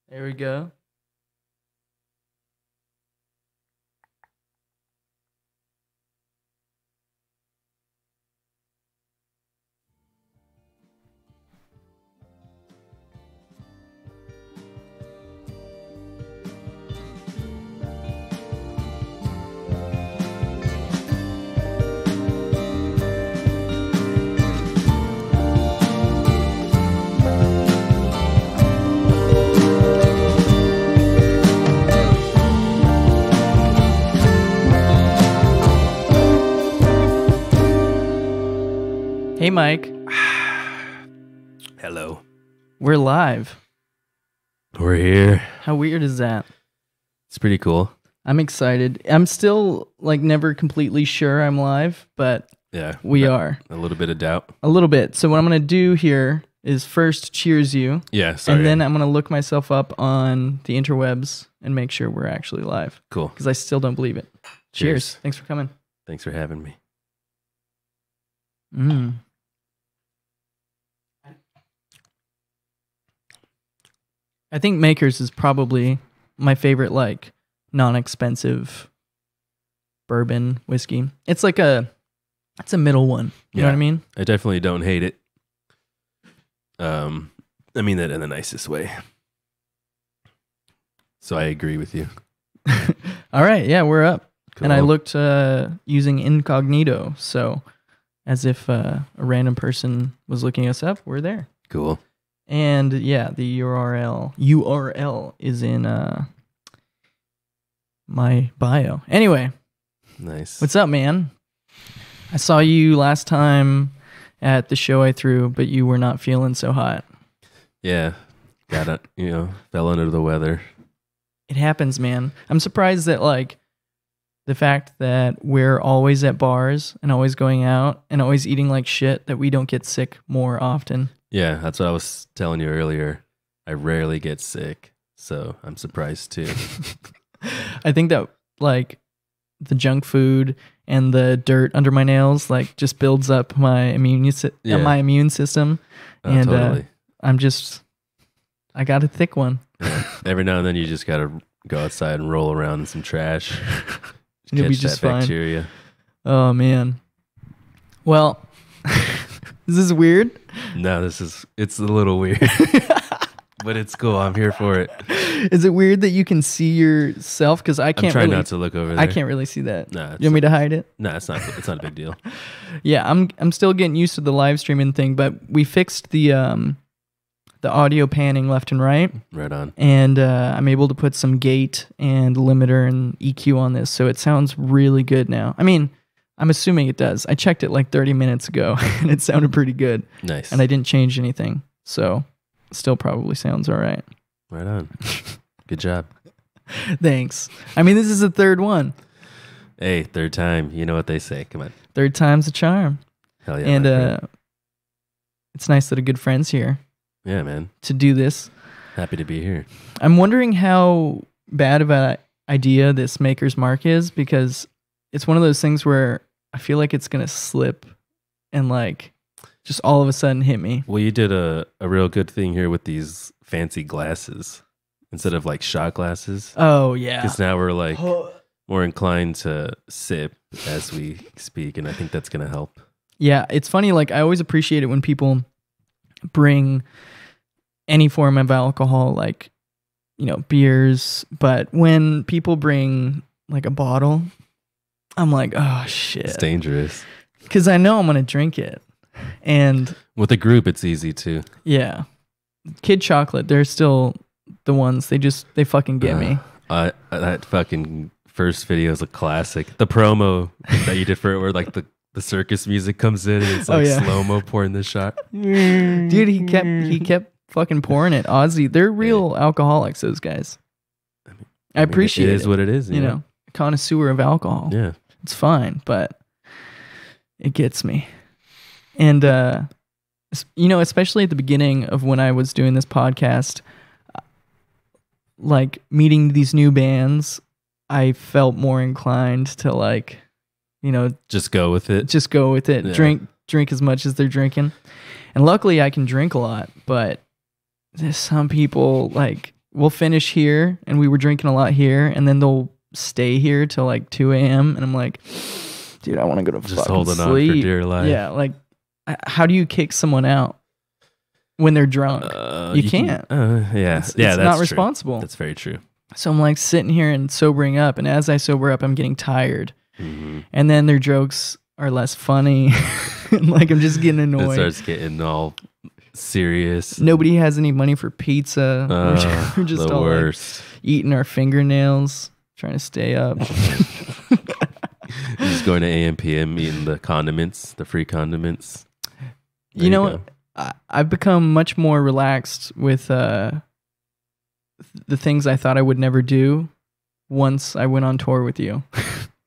There we go. Hey, Mike. Hello. We're live. We're here. How weird is that? It's pretty cool. I'm excited. I'm still never completely sure I'm live, but Yeah. we are. A little bit of doubt. A little bit. So what I'm going to do here is first cheers you. Yeah, sorry. And then I'm going to look myself up on the interwebs and make sure we're actually live. Cool. Because I still don't believe it. Cheers. Thanks for coming. Thanks for having me. I think Maker's is probably my favorite, non-expensive bourbon whiskey. It's it's a middle one. You know what I mean? I definitely don't hate it. I mean that in the nicest way. So I agree with you. All right. Yeah, we're up. Cool. And I looked using incognito. So as if a random person was looking us up, we're there. Cool. And yeah, the URL is in my bio. Anyway, Nice. what's up, man? I saw you last time at the show I threw, but you were not feeling so hot. Yeah. Got it. Fell under the weather. It happens, man. I'm surprised that the fact that we're always at bars and always going out and always eating like shit, that we don't get sick more often. Yeah, that's what I was telling you earlier. I rarely get sick, so I'm surprised too. I think that the junk food and the dirt under my nails just builds up my immune system. Oh, and totally. I got a thick one. Yeah. Every now and then you just gotta go outside and roll around in some trash. You'll be Catch just that fine. bacteria. Oh man. Well, is this weird? No, it's a little weird. But it's cool. I'm here for it. Is it weird that you can see yourself? Because I can't. I'm trying really, not to look over there. I can't really see that. Nah, You want me to hide it? No, it's not a big deal. Yeah, I'm still getting used to the live streaming thing, but we fixed the audio panning left and right. Right on. And I'm able to put some gate and limiter and EQ on this, so it sounds really good now. I mean, I'm assuming it does. I checked it 30 minutes ago, and it sounded pretty good. Nice. And I didn't change anything, so it still probably sounds all right. Right on. Good job. Thanks. I mean, this is the third one. Hey, third time. You know what they say. Come on. Third time's a charm. Hell yeah. And it's nice that a good friend's here yeah, man. to do this. Happy to be here. I'm wondering how bad of an idea this Maker's Mark is, because it's one of those things where I feel like it's going to slip and just all of a sudden hit me. Well, you did a real good thing here with these fancy glasses instead of shot glasses. Oh, yeah. Because now we're more inclined to sip as we speak, and I think that's going to help. Yeah, it's funny. I always appreciate it when people bring any form of alcohol, beers. But when people bring a bottle, I'm like, oh, shit. It's dangerous. Because I know I'm going to drink it. And with a group, it's easy too. yeah. Kid Chocolate, they're still the ones. They fucking get me. That fucking first video is a classic. The promo that you did for it, where the circus music comes in and it's slow-mo pouring the shot. Dude, he kept fucking pouring it. Ozzy, they're real alcoholics, those guys. I appreciate it. It is what it is. You know, connoisseur of alcohol. Yeah. It's fine, but it gets me. And, especially at the beginning of when I was doing this podcast, meeting these new bands, I felt more inclined to just go with it. Just go with it. Yeah. Drink as much as they're drinking. And luckily I can drink a lot, but there's some people we'll finish here, and we were drinking a lot here, and then they'll stay here till like 2 a.m. And I'm like, dude, I want to go to Just fucking holding sleep. on for dear life. Yeah, like, how do you kick someone out when they're drunk? You can't. It's not true. responsible. That's very true. So I'm like sitting here and sobering up, and as I sober up, I'm getting tired, and then their jokes are less funny. And like I'm just getting annoyed. It starts getting all serious. Nobody has any money for pizza. We're just the all worst. like eating our fingernails, trying to stay up. Just going to AM/PM, eating the condiments, the free condiments. You know what? I've become much more relaxed with the things I thought I would never do once I went on tour with you.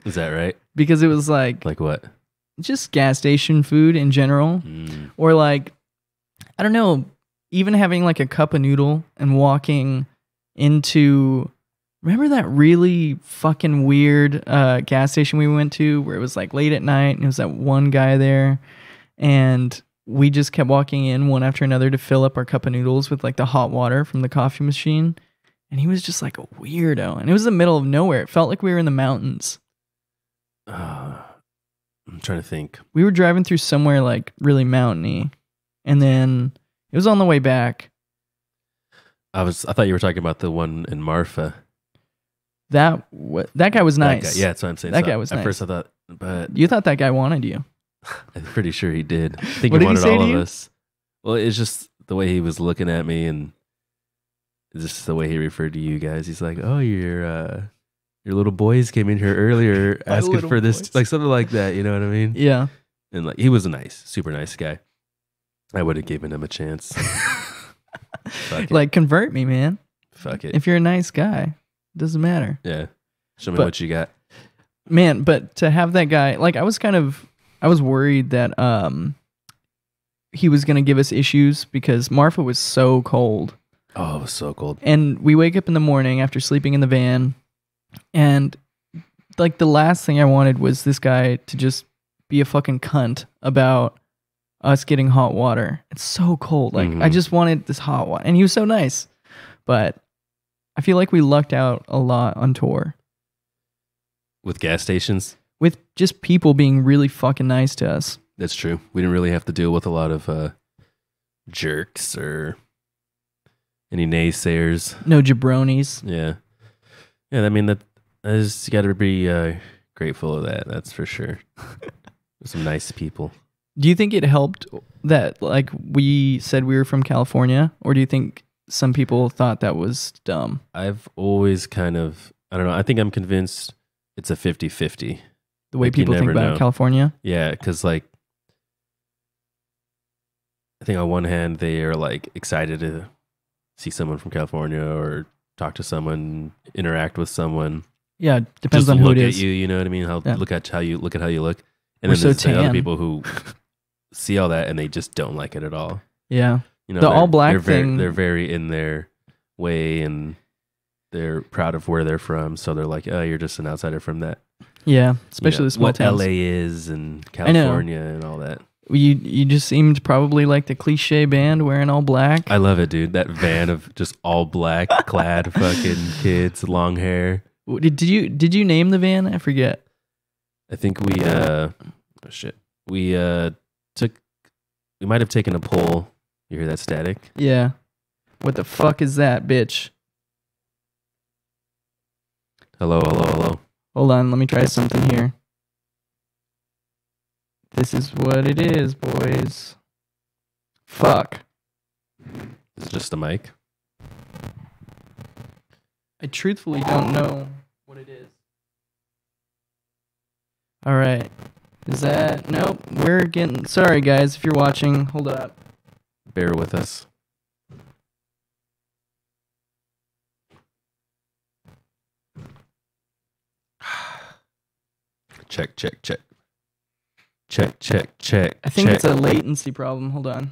Is that right? Because it was like what? Just gas station food in general. Or like, I don't know, even having like a cup of noodle and walking into, remember that really fucking weird gas station we went to where it was like late at night and it was that one guy there, and we just kept walking in one after another to fill up our cup of noodles with like the hot water from the coffee machine, and he was just like a weirdo, and it was the middle of nowhere. It felt like we were in the mountains. I'm trying to think. We were driving through somewhere like really mountainy, and then it was on the way back. I thought you were talking about the one in Marfa. That guy was nice. Yeah, that's what I'm saying. That guy was nice. At first I thought, but you thought that guy wanted you. I'm pretty sure he did. I think What he did he wanted say all to of you? us. Well, it's just the way he was looking at me, and just the way he referred to you guys. He's like, "Oh, your little boys came in here earlier My asking little for this," boys. like something like that. You know what I mean? Yeah. And like he was a nice, super nice guy. I would have given him a chance. Fuck it. Like, convert me, man. Fuck it. If you're a nice guy, doesn't matter. Yeah. Show me But- what you got. Man, but to have that guy, like, I was worried that he was going to give us issues because Marfa was so cold. Oh, it was so cold. And we wake up in the morning after sleeping in the van, and like the last thing I wanted was this guy to just be a fucking cunt about us getting hot water. It's so cold. Like, I just wanted this hot water. And he was so nice. But I feel like we lucked out a lot on tour With gas stations? with just people being really fucking nice to us. That's true. We didn't really have to deal with a lot of jerks or any naysayers. No jabronis. Yeah. Yeah, I mean, that I just got to be grateful of that. That's for sure. Some nice people. Do you think it helped that like we said we were from California, or do you think some people thought that was dumb? I've always kind of, I don't know, I think I'm convinced it's a 50-50. The way Like, you people think never about know. California? Yeah, because like, I think on one hand, they are like excited to see someone from California or talk to someone, interact with someone. Yeah, depends Just on who look it at is. you, you know what I mean? Yeah. Look at how you look. And We're then so there's the other tan. people who see all that and they just don't like it at all. Yeah. You know, The they're- all black they're very, thing- they're very in their way and they're proud of where they're from. So they're like, "Oh, you're just an outsider from that." Yeah, especially the small what towns. LA is and know. California and all that. You just seemed probably like the cliche band wearing all black. I love it, dude. That van of just all black clad fucking kids, long hair. Did you name the van? I forget. I think we we might have taken a poll. You hear that static? Yeah. What the fuck is that, bitch? Hello. Hold on, let me try something here. This is what it is, boys. Fuck. Is it just the mic? I truthfully don't know what it is. All right. Is that... Nope. We're getting... Sorry, guys, if you're watching. Hold up. Bear with us. Check. I think it's a latency problem. Hold on.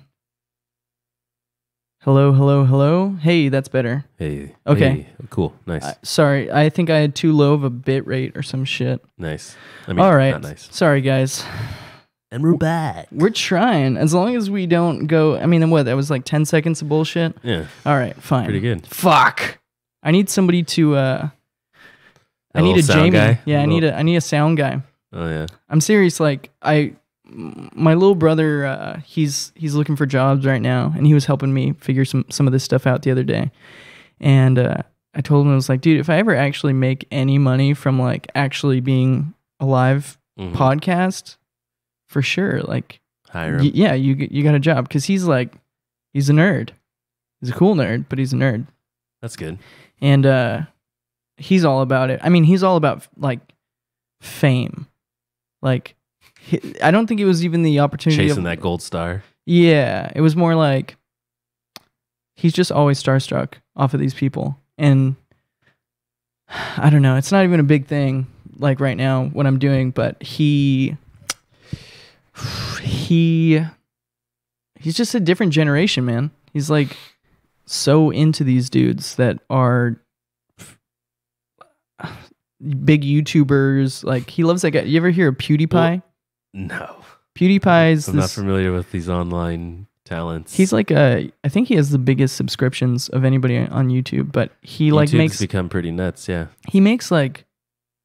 Hello. Hey, that's better. Hey. Okay. Hey, cool. Nice. Sorry, I think I had too low of a bit rate or some shit. Nice. I mean, All right. not nice. Sorry, guys. And we're back. We're trying. As long as we don't go... I mean, what? That was like 10 seconds of bullshit? Yeah. All right, fine. Pretty good. Fuck. I need somebody to. I need little a sound Jamie. guy? Yeah, I need a sound guy. Oh yeah. I'm serious. Like my little brother, he's looking for jobs right now, and he was helping me figure some of this stuff out the other day. And I told him, I was like, dude, if I ever actually make any money from like actually being a live podcast, for sure, like hire him. yeah, you got a job, because he's a nerd. He's a cool nerd, but he's a nerd. That's good. And he's all about it. I mean, he's all about like fame. Like, I don't think it was even the opportunity Chasing that gold star. Yeah, it was more like he's just always starstruck off of these people. And I don't know, it's not even a big thing like right now what I'm doing, but he's just a different generation, man. He's like so into these dudes that are big YouTubers. Like, he loves that guy. You ever hear of PewDiePie? Well, no. PewDiePie's I'm not familiar with these online talents. He's like I think he has the biggest subscriptions of anybody on YouTube, but he like YouTube's become pretty nuts, yeah. He makes like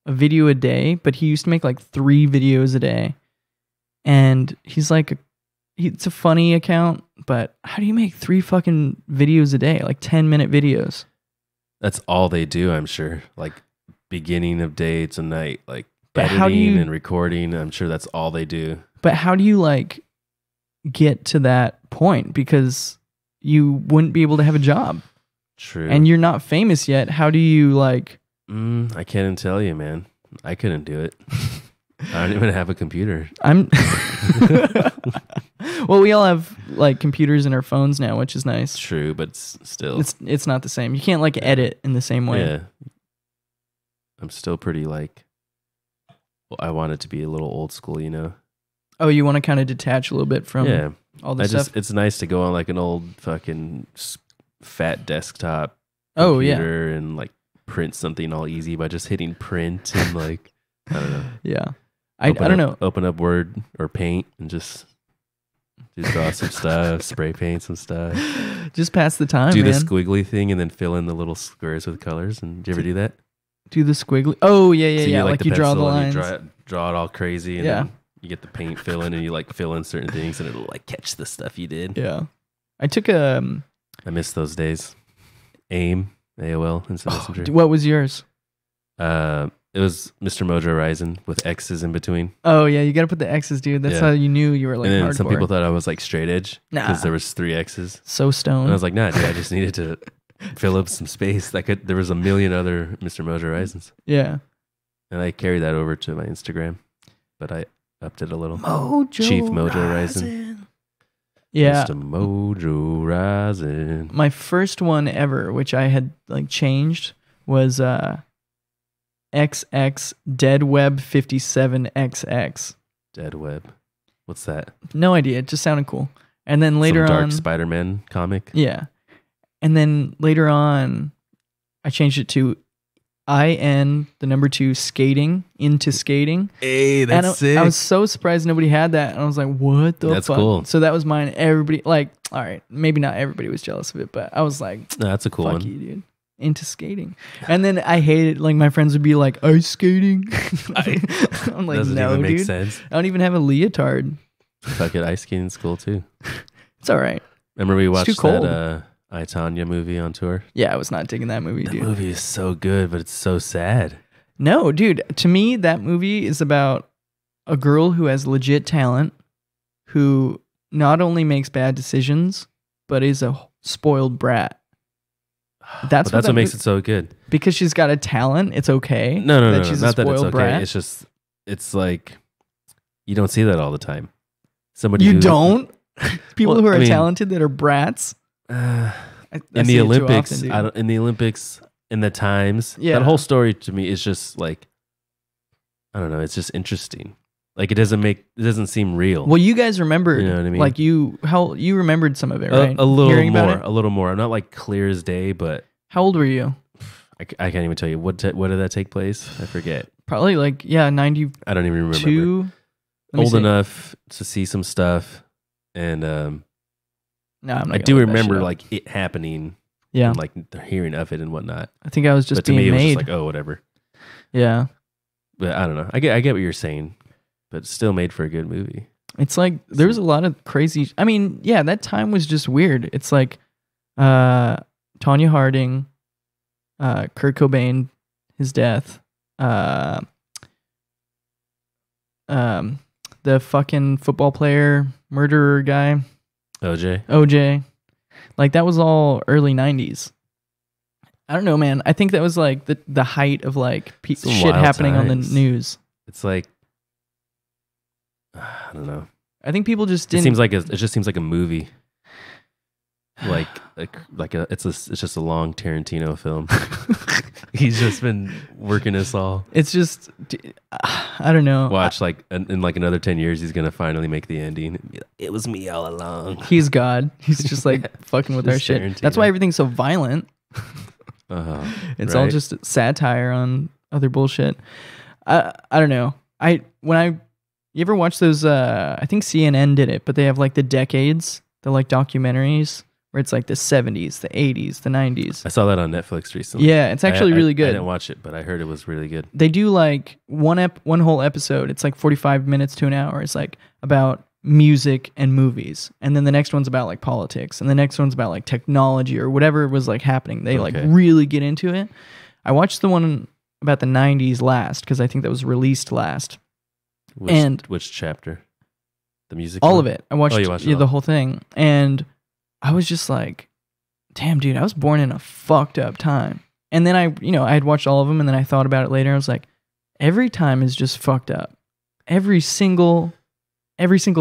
a video a day, but he used to make like 3 videos a day. And he's like it's a funny account, but how do you make 3 fucking videos a day? Like 10-minute videos. That's all they do, I'm sure. Like beginning of day to night, like but editing and recording. I'm sure that's all they do. But how do you like get to that point? Because you wouldn't be able to have a job. True. And you're not famous yet. How do you like... I can't tell you, man. I couldn't do it. I don't even have a computer. Well, we all have like computers in our phones now, which is nice. True, but still, it's not the same. You can't like edit in the same way. Yeah, I'm still pretty like. Well, I want it to be a little old school, you know. Oh, you want to kind of detach a little bit from all the stuff. It's nice to go on like an old fucking fat desktop. Oh yeah, and like print something all easy by just hitting print and like I don't know. Yeah, I don't know. Open up Word or Paint and just draw some stuff, spray paint some stuff. Just pass the time. Do man. the squiggly thing and then fill in the little squares with colors. And do you ever do that? Do the squiggly? Oh yeah, yeah, so yeah. Like you draw the lines. You draw it all crazy, and then you get the paint fill in, and you like fill in certain things, and it'll like catch the stuff you did. Yeah, I took a. I miss those days. AOL Instant Messenger. What was yours? It was Mr. Mojo Horizon with X's in between. Oh yeah, you got to put the X's, dude. That's how you knew you were like. And then hardcore. some people thought I was like straight edge because there was 3 X's. So stoned. And I was like, nah, dude, I just needed to fill up some space. There was a million other Mr. Mojo Horizons. Yeah. And I carried that over to my Instagram, but I upped it a little. Chief Mojo Horizon. Yeah. Mr. Mojo Horizon. My first one ever, which I had like changed, was XX Dead Web 57XX. Dead Web. What's that? No idea. It just sounded cool. And then later Some dark on, Spider-Man comic. Yeah. And then later on, I changed it to IN, the number 2, skating, into skating. Hey, that's sick. I was so surprised nobody had that. And I was like, what the fuck? That's cool. So that was mine. Everybody, like, all right, maybe not everybody was jealous of it, but I was like, no, that's a cool fuck one. you, dude. Into skating. And then I hated, like, my friends would be like, ice skating. I'm like, doesn't no, even make dude. sense. I don't even have a leotard. Fuck it, ice skating school too. It's all right. Remember we watched too cold. that I, Tonya movie on tour? Yeah, I was not digging that movie, The dude. movie is so good, but it's so sad. No, dude. To me, that movie is about a girl who has legit talent, who not only makes bad decisions, but is a spoiled brat. That's what makes it so good. Because she's got a talent, it's okay. No. She's Not a that it's spoiled okay. brat. It's just, it's like, you don't see that all the time. Somebody You who, don't? People Well, who are I mean, talented that are brats? in see the it too Olympics, often, dude. in the Olympics, in the times, Yeah. that whole story to me is just like, I don't know. It's just interesting. Like it doesn't seem real. Well, you guys remembered, You know what I mean? like you remembered some of it, right? a little Hearing about more, it? a little more. I'm not like clear as day, but How old were you? I can't even tell you what did that take place. I forget. Probably like 92. I don't even remember. Old enough to see some stuff, and No, I'm not I gonna do look that remember shit up. like it happening Yeah. And like the hearing of it and whatnot. I think I was just But to being me, it was made. just like, oh, whatever. Yeah. But I don't know. I get what you're saying, but still made for a good movie. It's like there was a lot of crazy. I mean, yeah, that time was just weird. It's like Tonya Harding, Kurt Cobain, his death, the fucking football player murderer guy, OJ. Like that was all early 90s. I don't know, man. I think that was like the height of like shit happening on the news. It's like I don't know. I think people just didn't. It just seems like a movie. It's just a long Tarantino film. He's just been working us all. It's just I don't know. Watch like in like another 10 years, he's gonna finally make the ending. It was me all along. He's God. He's just like fucking with our shit. Tarantino. That's why everything's so violent. It's all just satire on other bullshit. I don't know. You ever watch those? I think CNN did it, but they have like the decades, the like documentaries where it's like the 70s, the 80s, the 90s. I saw that on Netflix recently. Yeah, it's actually really good. I didn't watch it, but I heard it was really good. They do like one whole episode. It's like 45 minutes to an hour. It's like about music and movies, and then the next one's about like politics, and the next one's about like technology or whatever was like happening. They like really get into it. I watched the one about the 90s last because I think that was released last. Which chapter? The music? All of it. I watched, the whole thing, and I was just like, damn, dude, I was born in a fucked up time. And then I had watched all of them, and then I thought about it later. I was like, every time is just fucked up. Every single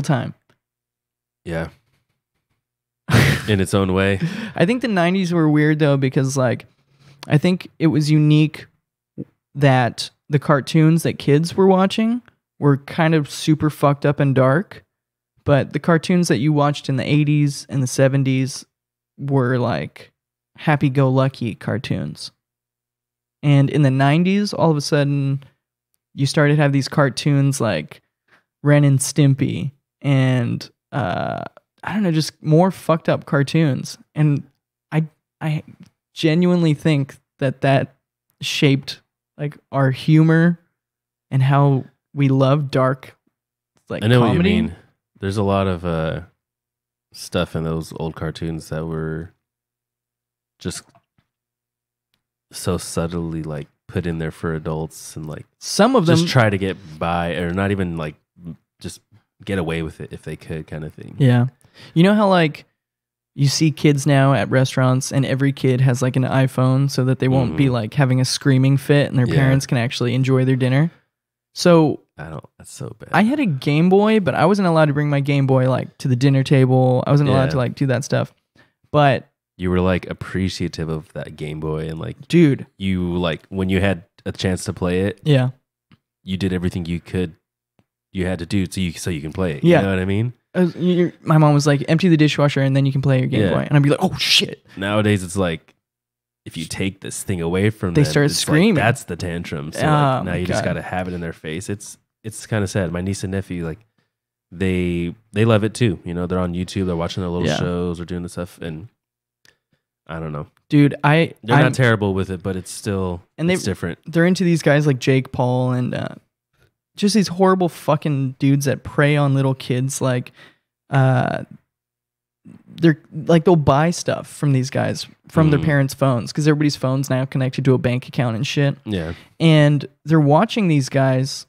time. Yeah. In its own way. I think the 90s were weird though, because like, I think it was unique that the cartoons that kids were watching were kind of super fucked up and dark, but the cartoons that you watched in the 80s and the 70s were like happy-go-lucky cartoons. And in the 90s, all of a sudden, you started to have these cartoons like Ren and Stimpy and I don't know, just more fucked up cartoons. And I genuinely think that shaped like our humor and how we love dark like comedy. I know what you mean. There's a lot of stuff in those old cartoons that were just so subtly like put in there for adults, and like some of them just try to get by, or not even like just get away with it if they could, kind of thing. Yeah. You know how like you see kids now at restaurants and every kid has like an iPhone so that they won't be like having a screaming fit and their parents can actually enjoy their dinner. So that's so bad. I had a Game Boy, but I wasn't allowed to bring my Game Boy like to the dinner table. I wasn't allowed to like do that stuff. But you were like appreciative of that Game Boy, and like, dude, you like when you had a chance to play it, you did everything you had to do so you can play it. You know what I mean? My mom was like, empty the dishwasher and then you can play your Game Boy. And I'd be like, oh shit. Nowadays it's like, if you take this thing away from them, they start screaming. Like, that's the tantrum. So like, now you just got to have it in their face. It's kind of sad. My niece and nephew, like they love it too. You know, they're on YouTube, they're watching their little shows or doing the stuff, and I don't know, dude. They're not terrible with it, but it's still it's different. They're into these guys like Jake Paul and just these horrible fucking dudes that prey on little kids. Like, they're like, they'll buy stuff from these guys from their parents' phones because everybody's phone's now connected to a bank account and shit. Yeah, and they're watching these guys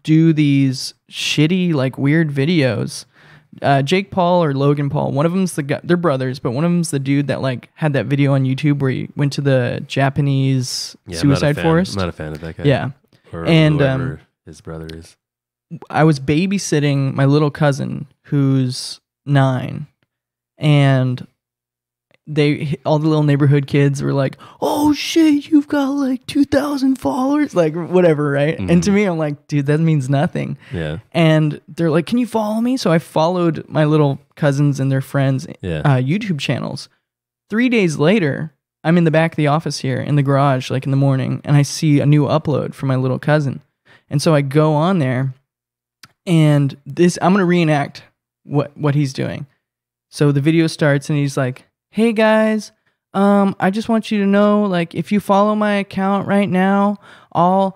do these shitty, like weird videos. Jake Paul or Logan Paul, one of them's the guy, they're brothers, but one of them's the dude that like had that video on YouTube where he went to the Japanese suicide forest. I'm not a fan of that guy. Yeah. Or whoever his brother is. I was babysitting my little cousin who's 9, and all the little neighborhood kids were like, oh shit, you've got like 2,000 followers, like whatever, right? And to me, I'm like, dude, that means nothing. Yeah. And they're like, can you follow me? So I followed my little cousins and their friends' YouTube channels. 3 days later, I'm in the back of the office here in the garage, like in the morning, and I see a new upload from my little cousin. And so I go on there, and I'm going to reenact what he's doing. So the video starts, and he's like, hey guys, I just want you to know, like, if you follow my account right now, I'll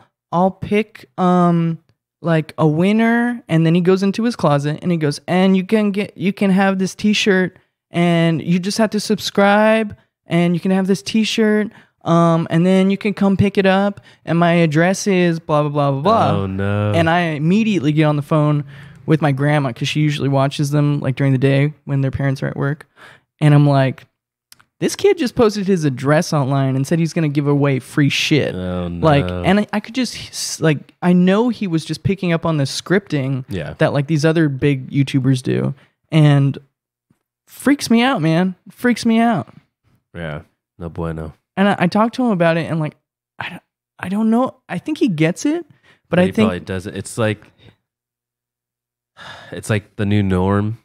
pick like a winner. And then he goes into his closet and he goes, and you can have this t-shirt, and you just have to subscribe, and you can have this t-shirt. And then you can come pick it up, and my address is blah blah blah blah blah. Oh no. And I immediately get on the phone with my grandma, because she usually watches them like during the day when their parents are at work. And I'm like, this kid just posted his address online and said he's going to give away free shit. Oh, no. Like, and I could just, like, I know he was just picking up on the scripting that, like, these other big YouTubers do. And freaks me out, man. Freaks me out. Yeah. No bueno. And I talked to him about it, and, like, I don't know. I think he gets it, but I think... He probably does it. It's like the new norm.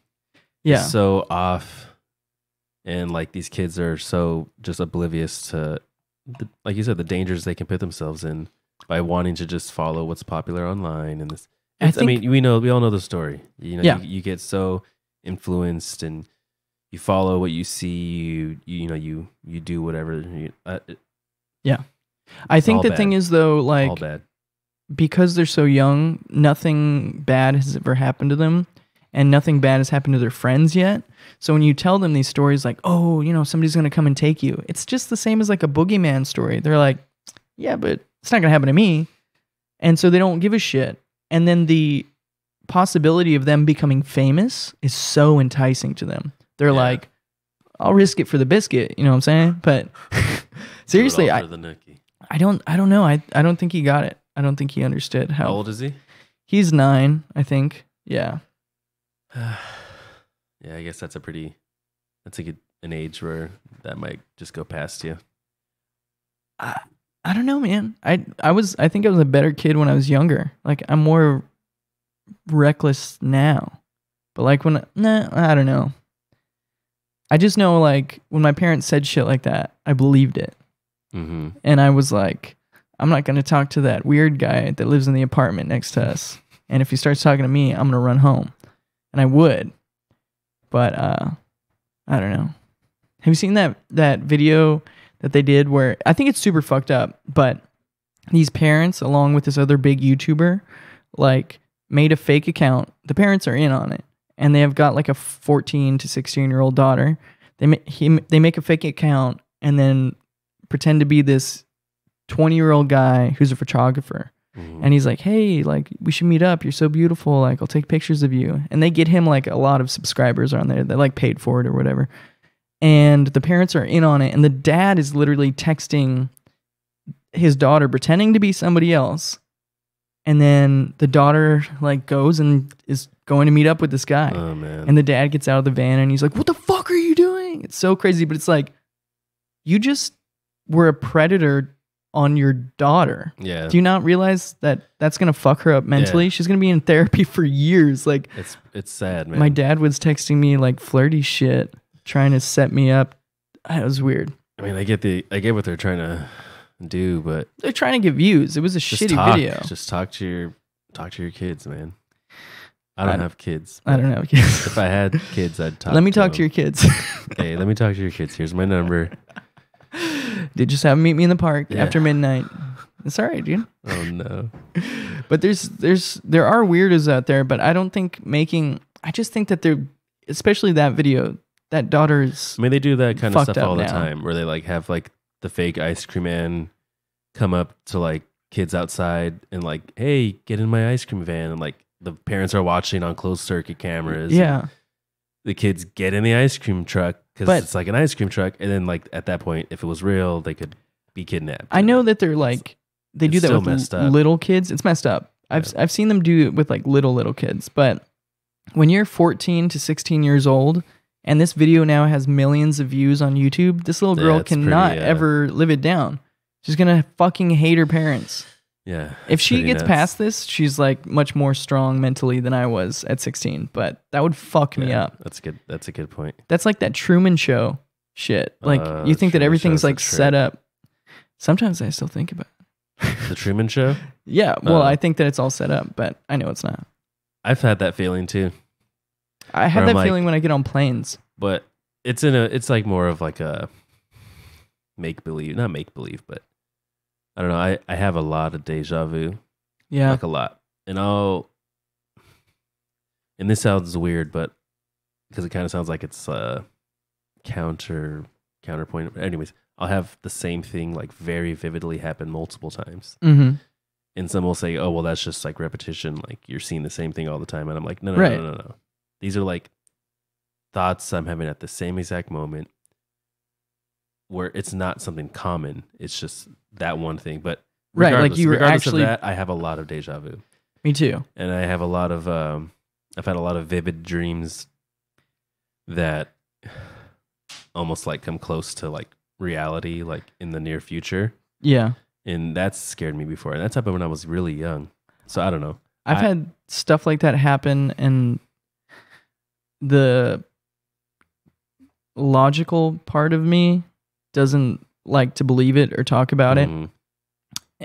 Yeah. It's so off. And like these kids are so just oblivious to, like you said, the dangers they can put themselves in by wanting to just follow what's popular online. And this, I mean, we all know the story. You know, you get so influenced, and you follow what you see. You do whatever. I think the thing is, though, like, all bad. Because they're so young, nothing bad has ever happened to them, and nothing bad has happened to their friends yet. So when you tell them these stories like, oh, somebody's going to come and take you, it's just the same as like a boogeyman story. They're like, yeah, but it's not going to happen to me. And so they don't give a shit. And then the possibility of them becoming famous is so enticing to them. They're like, I'll risk it for the biscuit. You know what I'm saying? But seriously, I don't know. I don't think he got it. I don't think he understood how old is he? He's 9, I think. Yeah. Yeah, I guess that's a good an age where that might just go past you. I don't know, man. I think I was a better kid when I was younger. Like, I'm more reckless now. But like I don't know. I just know, like, when my parents said shit like that, I believed it. Mm-hmm. And I was like, I'm not going to talk to that weird guy that lives in the apartment next to us. And if he starts talking to me, I'm going to run home. And I would. But I don't know. Have you seen that video that they did where, I think it's super fucked up, but these parents, along with this other big YouTuber, like, made a fake account. The parents are in on it. And they have got like a 14 to 16-year-old daughter. They make a fake account and then pretend to be this 20-year-old guy who's a photographer. Mm-hmm. And he's like, hey, like, we should meet up. You're so beautiful. Like, I'll take pictures of you. And they get him like a lot of subscribers on there. They like paid for it or whatever. And the parents are in on it. And the dad is literally texting his daughter, pretending to be somebody else. And then the daughter like goes and is going to meet up with this guy. Oh, man. And the dad gets out of the van and he's like, what the fuck are you doing? It's so crazy. But it's like, you just were a predator on your daughter. Yeah. Do you not realize that that's going to fuck her up mentally? Yeah. She's going to be in therapy for years. Like, it's sad, man. My dad was texting me like flirty shit, trying to set me up. It was weird. I mean, I get what they're trying to do, but they're trying to get views. It was a shitty video. Just talk to your kids, man. I don't have kids. I don't have kids. If I had kids, I'd talk. Let me talk to your kids. Hey, let me talk to your kids. Here's my number. They just have them meet me in the park after midnight. It's all right, dude. Oh no. But there are weirdos out there, but I don't think I just think that they're, especially that video, that daughter is, I mean, they do that kind of stuff all the now. time, where they like have like the fake ice cream man come up to like kids outside and like, hey, get in my ice cream van, and like the parents are watching on closed circuit cameras. Yeah. The kids get in the ice cream truck because it's like an ice cream truck, and then like at that point, if it was real, they could be kidnapped. I know that they're like, they do that with little kids. It's messed up. I've seen them do it with like little kids, but when you're 14 to 16 years old and this video now has millions of views on YouTube, this little girl cannot ever live it down. She's gonna fucking hate her parents. Yeah. If she gets past this, she's like much more strong mentally than I was at 16, but that would fuck me up. That's good. That's a good point. That's like that Truman Show shit. Like, you think that everything's like set up. Sometimes I still think about it. The Truman Show? Yeah. Well, I think that it's all set up, but I know it's not. I've had that feeling too. I have that feeling when I get on planes. But it's like more of like a, make-believe. Not make-believe, but I don't know. I have a lot of deja vu. Yeah. Like a lot. And this sounds weird, but because it kind of sounds like it's counterpoint. Anyways, I'll have the same thing like very vividly happen multiple times. Mm-hmm. And some will say, oh, well, that's just like repetition. Like you're seeing the same thing all the time. And I'm like, no. These are like thoughts I'm having at the same exact moment where it's not something common. It's just that one thing. But like you were regardless actually... of that, I have a lot of deja vu. Me too. And I have a lot of, I've had a lot of vivid dreams that almost like come close to like reality, like in the near future. Yeah. And that's scared me before. And that's happened when I was really young. So I don't know. I've had stuff like that happen, and the logical part of me doesn't like to believe it or talk about it.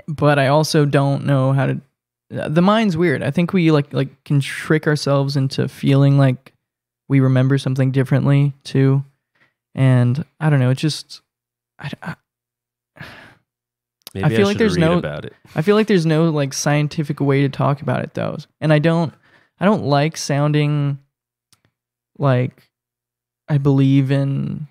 But I also don't know how to... The mind's weird. I think we like can trick ourselves into feeling like we remember something differently too. And I don't know, it just... Maybe I feel like there's no about it. I feel like there's no like scientific way to talk about it though. And I don't like sounding like I believe in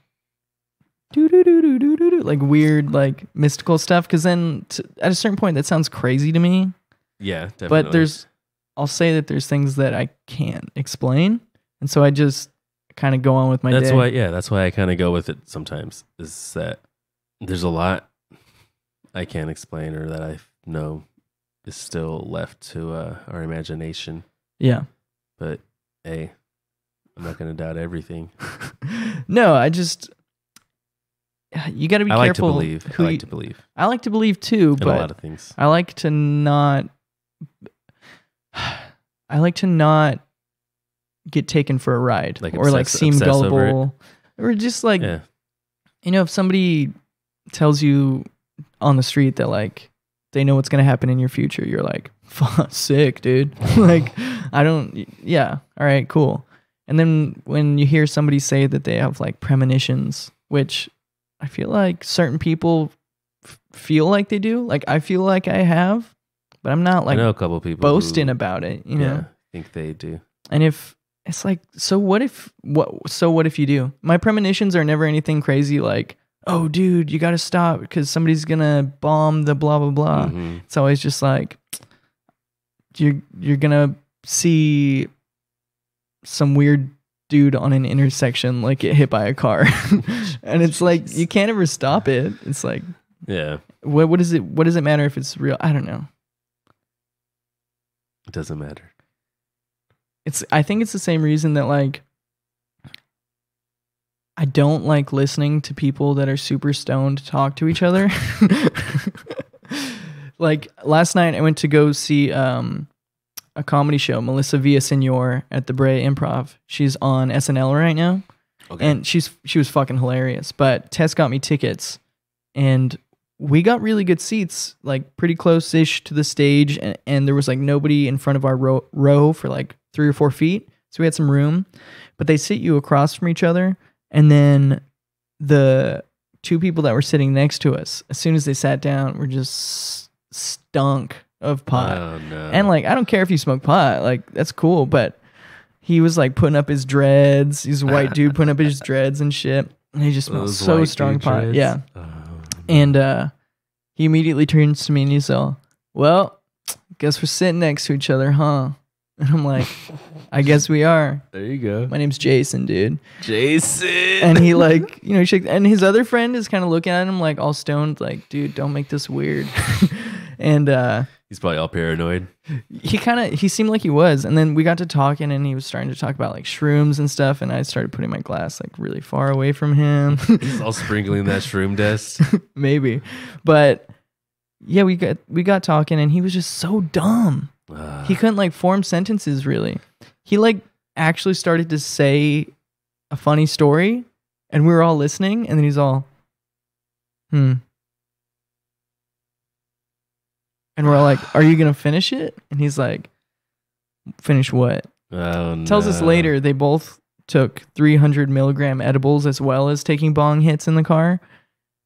like weird like mystical stuff, because then at a certain point that sounds crazy to me. Yeah, definitely. But I'll say that there's things that I can't explain, and so I just kind of go on with my day. That's why I kind of go with it sometimes, is that there's a lot I can't explain, or that I know is still left to our imagination. Yeah. But hey, I'm not going to doubt everything. No, you got to be careful. I like to believe. I like to believe too, but a lot of things. I like to not get taken for a ride, like or like seem gullible, or just like, if somebody tells you on the street that like they know what's going to happen in your future, you're like, sick, dude. Like, all right, cool. And then when you hear somebody say that they have like premonitions, which I feel like certain people feel like they do. Like I feel like I have, but I'm not like, I know a couple people boasting about it, you know? I think they do. And if it's like, so what if you do? My premonitions are never anything crazy like, oh dude, you got to stop because somebody's going to bomb the blah, blah, blah. Mm-hmm. It's always just like, you're going to see some weird dude on an intersection like get hit by a car. And it's like, you can't ever stop it. It's like, yeah. What does it matter if it's real? I don't know. It doesn't matter. I think it's the same reason that like I don't like listening to people that are super stoned talk to each other. Like last night I went to go see a comedy show, Melissa Villaseñor at the Brea Improv. She's on SNL right now. Okay. And she was fucking hilarious. But Tess got me tickets, and we got really good seats, like pretty close-ish to the stage, and there was like nobody in front of our row for like 3 or 4 feet. So we had some room, but they sit you across from each other, and then the 2 people that were sitting next to us, as soon as they sat down, were just stunk of pot. Oh, no. And like, I don't care if you smoke pot, like that's cool, but he was like putting up his dreads. He's a white dude putting up his dreads and shit. And he just smelled so strong pot. Dreads? Yeah. Oh, and he immediately turns to me and he's all, well, guess we're sitting next to each other, huh? And I'm like, I guess we are. There you go. My name's Jason, dude. Jason. And he like, he shakes, and his other friend is kind of looking at him like all stoned, like, dude, don't make this weird. And he's probably all paranoid. He seemed like he was. And then we got to talking, and he was starting to talk about like shrooms and stuff, and I started putting my glass like really far away from him. He's all sprinkling that shroom dust. Maybe. But yeah, we got talking, and he was just so dumb. He couldn't like form sentences really. He like actually started to say a funny story, and we were all listening, and then he's all, And we're all like, are you going to finish it? And he's like, finish what? Oh, no. Tells us later they both took 300 milligram edibles as well as taking bong hits in the car.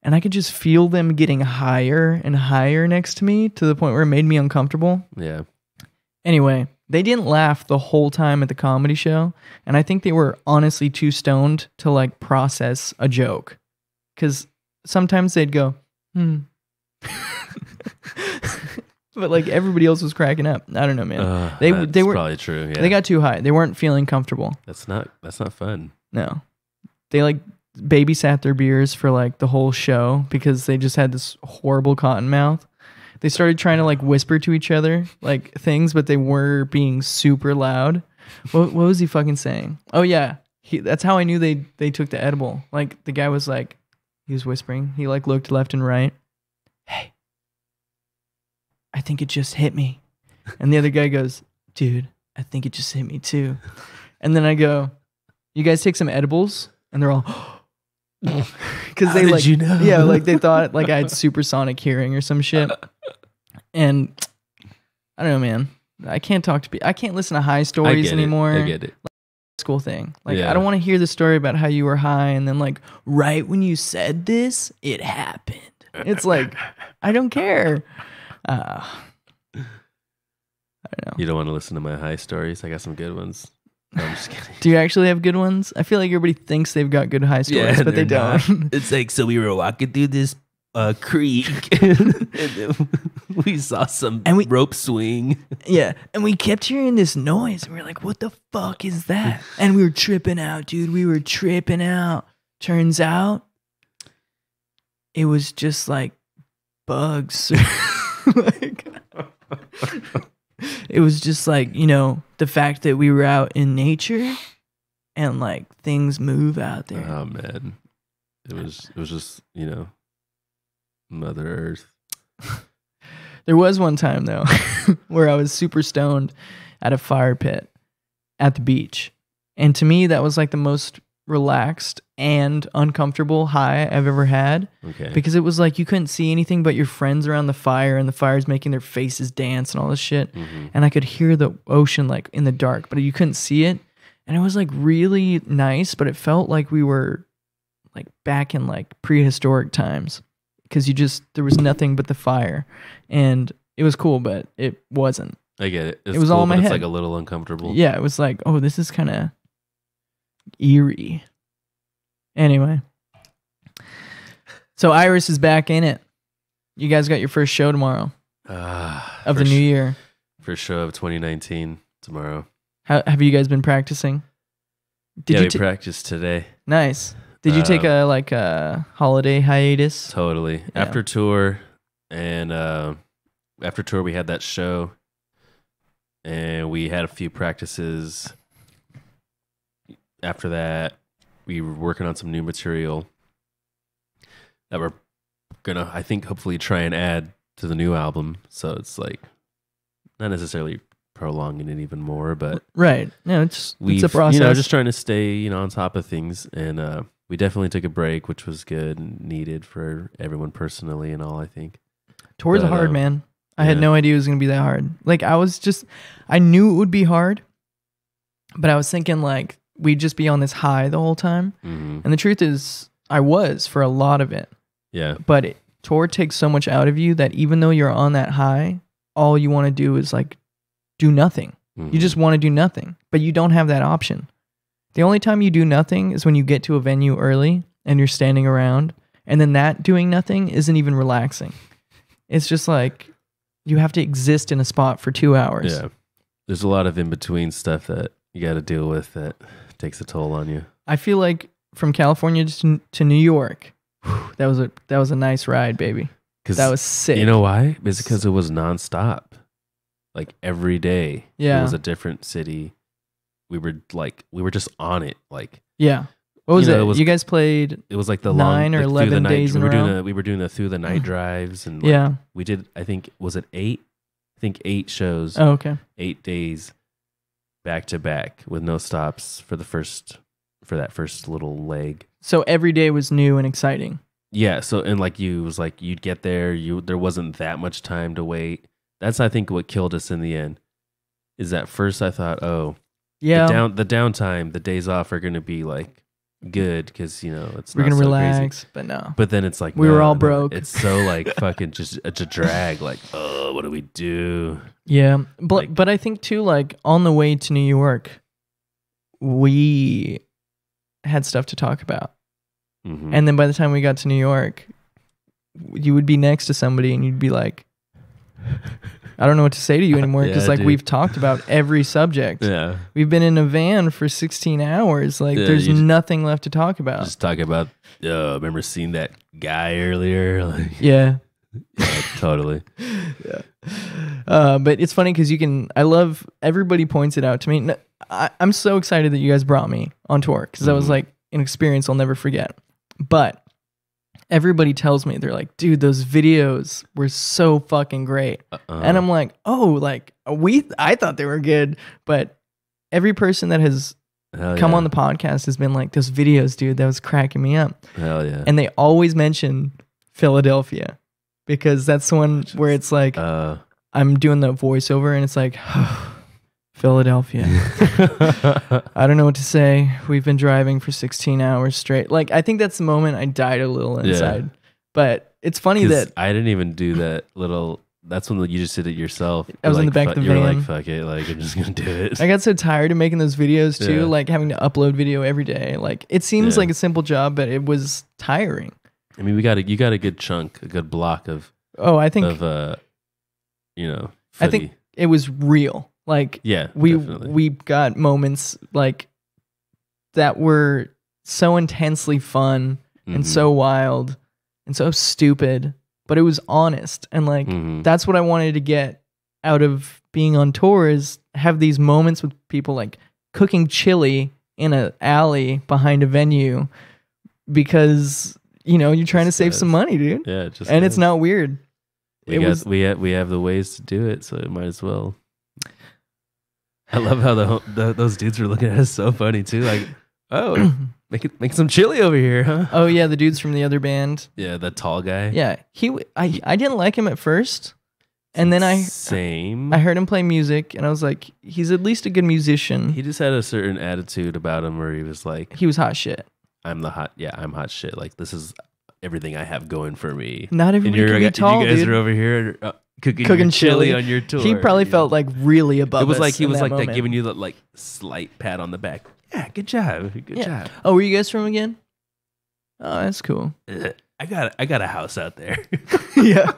And I could just feel them getting higher and higher next to me to the point where it made me uncomfortable. Yeah. Anyway, they didn't laugh the whole time at the comedy show. And I think they were honestly too stoned to like process a joke. Because sometimes they'd go, but like everybody else was cracking up. I don't know, man. They were probably true. Yeah. They got too high. They weren't feeling comfortable. That's not fun. No. They like babysat their beers for like the whole show because they just had this horrible cotton mouth. They started trying to like whisper to each other like things, but they were being super loud. What was he fucking saying? Oh yeah, that's how I knew they took the edible. Like the guy was like, he was whispering. He like looked left and right. Hey, I think it just hit me. And the other guy goes, dude, I think it just hit me too. And then I go, you guys take some edibles? And they're all, because they like, yeah, like they thought like I had supersonic hearing or some shit. And I don't know, man. I can't talk to people. I can't listen to high stories anymore. I get it. Like, school thing. Like I don't want to hear the story about how you were high and then like right when you said this, it happened. It's like I don't care. I don't know. You don't want to listen to my high stories? I got some good ones. No, I'm just kidding. Do you actually have good ones? I feel like everybody thinks they've got good high stories, but they don't. It's like, so we were walking through this creek and we saw some rope swing. Yeah, and we kept hearing this noise and we were like, what the fuck is that? And we were tripping out, dude. We were tripping out. Turns out it was just like bugs. Like, it was just like, you know, the fact that we were out in nature and like things move out there. Oh man. It was just, you know, Mother Earth. There was one time though where I was super stoned at a fire pit at the beach. And to me that was like the most relaxed and uncomfortable high I've ever had. Okay. Because it was like you couldn't see anything but your friends around the fire and the fire's making their faces dance and all this shit. Mm-hmm. And I could hear the ocean like in the dark, but you couldn't see it. And it was like really nice, but it felt like we were like back in like prehistoric times because there was nothing but the fire. And it was cool, but it wasn't. I get it. It was cool, all in my head. It's like a little uncomfortable. Yeah, it was like, oh, this is kind of eerie. Anyway, so Iress is back in it. You guys got your first show tomorrow of the new year. First show of 2019 tomorrow. How have you guys been practicing? We practiced today. Nice. Did you take a holiday hiatus? Totally. Yeah. After tour we had that show and we had a few practices. After that, we were working on some new material that we're gonna, I think, hopefully try and add to the new album. So it's like not necessarily prolonging it even more, but right. No, it's a process. You know, just trying to stay, you know, on top of things. And we definitely took a break, which was good and needed for everyone personally and all. I think tours are hard, man. I had no idea it was gonna be that hard. Like I knew it would be hard, but I was thinking like we'd just be on this high the whole time. Mm-hmm. And the truth is, I was for a lot of it. Yeah. But tour takes so much out of you that even though you're on that high, all you want to do is like do nothing. Mm-hmm. You just want to do nothing, but you don't have that option. The only time you do nothing is when you get to a venue early and you're standing around, and then that doing nothing isn't even relaxing. It's just like you have to exist in a spot for 2 hours. Yeah. There's a lot of in-between stuff that you got to deal with that takes a toll on you. I feel like from California to New York, that was a nice ride, baby. That was sick. You know why? It's because it was nonstop. Like every day, it was a different city. We were just on it. Like, yeah. What was it? You guys played. It was like the 9 or 11 days in a row. We were doing the through the night drives, and we did. I think was it 8? I think 8 shows. Oh, okay. 8 days, back to back with no stops for that first little leg. So every day was new and exciting. Yeah. So and like you'd get there. There wasn't that much time to wait. That's I think what killed us in the end. Is at first I thought, oh, yeah, the downtime, the days off are going to be like good because it's we're not gonna so relax, crazy. but no. But then it's like we were all broke. It's so like fucking just a drag. Like, oh, what do we do? Yeah, but I think too, like on the way to New York, we had stuff to talk about, and then by the time we got to New York, you would be next to somebody and you'd be like, I don't know what to say to you anymore because we've talked about every subject. Yeah, we've been in a van for 16 hours. Like there's nothing left to talk about. Just talking about. Remember seeing that guy earlier? Like, yeah, totally. Yeah, but it's funny because I love everybody points it out to me. I'm so excited that you guys brought me on tour because that was like an experience I'll never forget. But everybody tells me, they're like, dude, those videos were so fucking great. And I'm like, oh, like I thought they were good, but every person that has come on the podcast has been like, those videos, dude, that was cracking me up. Hell yeah. And they always mention Philadelphia because that's the one where it's like, I'm doing the voiceover and it's like, Philadelphia. I don't know what to say. We've been driving for 16 hours straight. Like, I think that's the moment I died a little inside. Yeah. But it's funny that I didn't even do that little. That's when you just did it yourself. I was in the back of the van. You were like, fuck it. Like, I'm just going to do it. I got so tired of making those videos too, like having to upload video every day. Like, it seems like a simple job, but it was tiring. I mean, you got a good chunk, a good block of. Oh, I think. Footy. I think it was real. Like, we got moments like that were so intensely fun and so wild and so stupid, but it was honest. And like, that's what I wanted to get out of being on tour is have these moments with people like cooking chili in an alley behind a venue because, you're trying to save some money, dude. Yeah. It's not weird. We have the ways to do it, so it might as well. I love how those dudes were looking at us so funny too. Like, oh, make some chili over here, huh? Oh yeah, the dudes from the other band. Yeah, the tall guy. Yeah, I didn't like him at first, and then I heard him play music, and I was like, he's at least a good musician. He just had a certain attitude about him where he was like, he was hot shit. I'm hot shit. Like, this is everything I have going for me. Not everybody can be tall, you guys dude. are over here. Cooking chili on your tour. He probably felt like really above. It was like he was like that that, giving you the like slight pat on the back. Yeah, good job, good job. Oh, were you guys from again? Oh, that's cool. I got a house out there. yeah.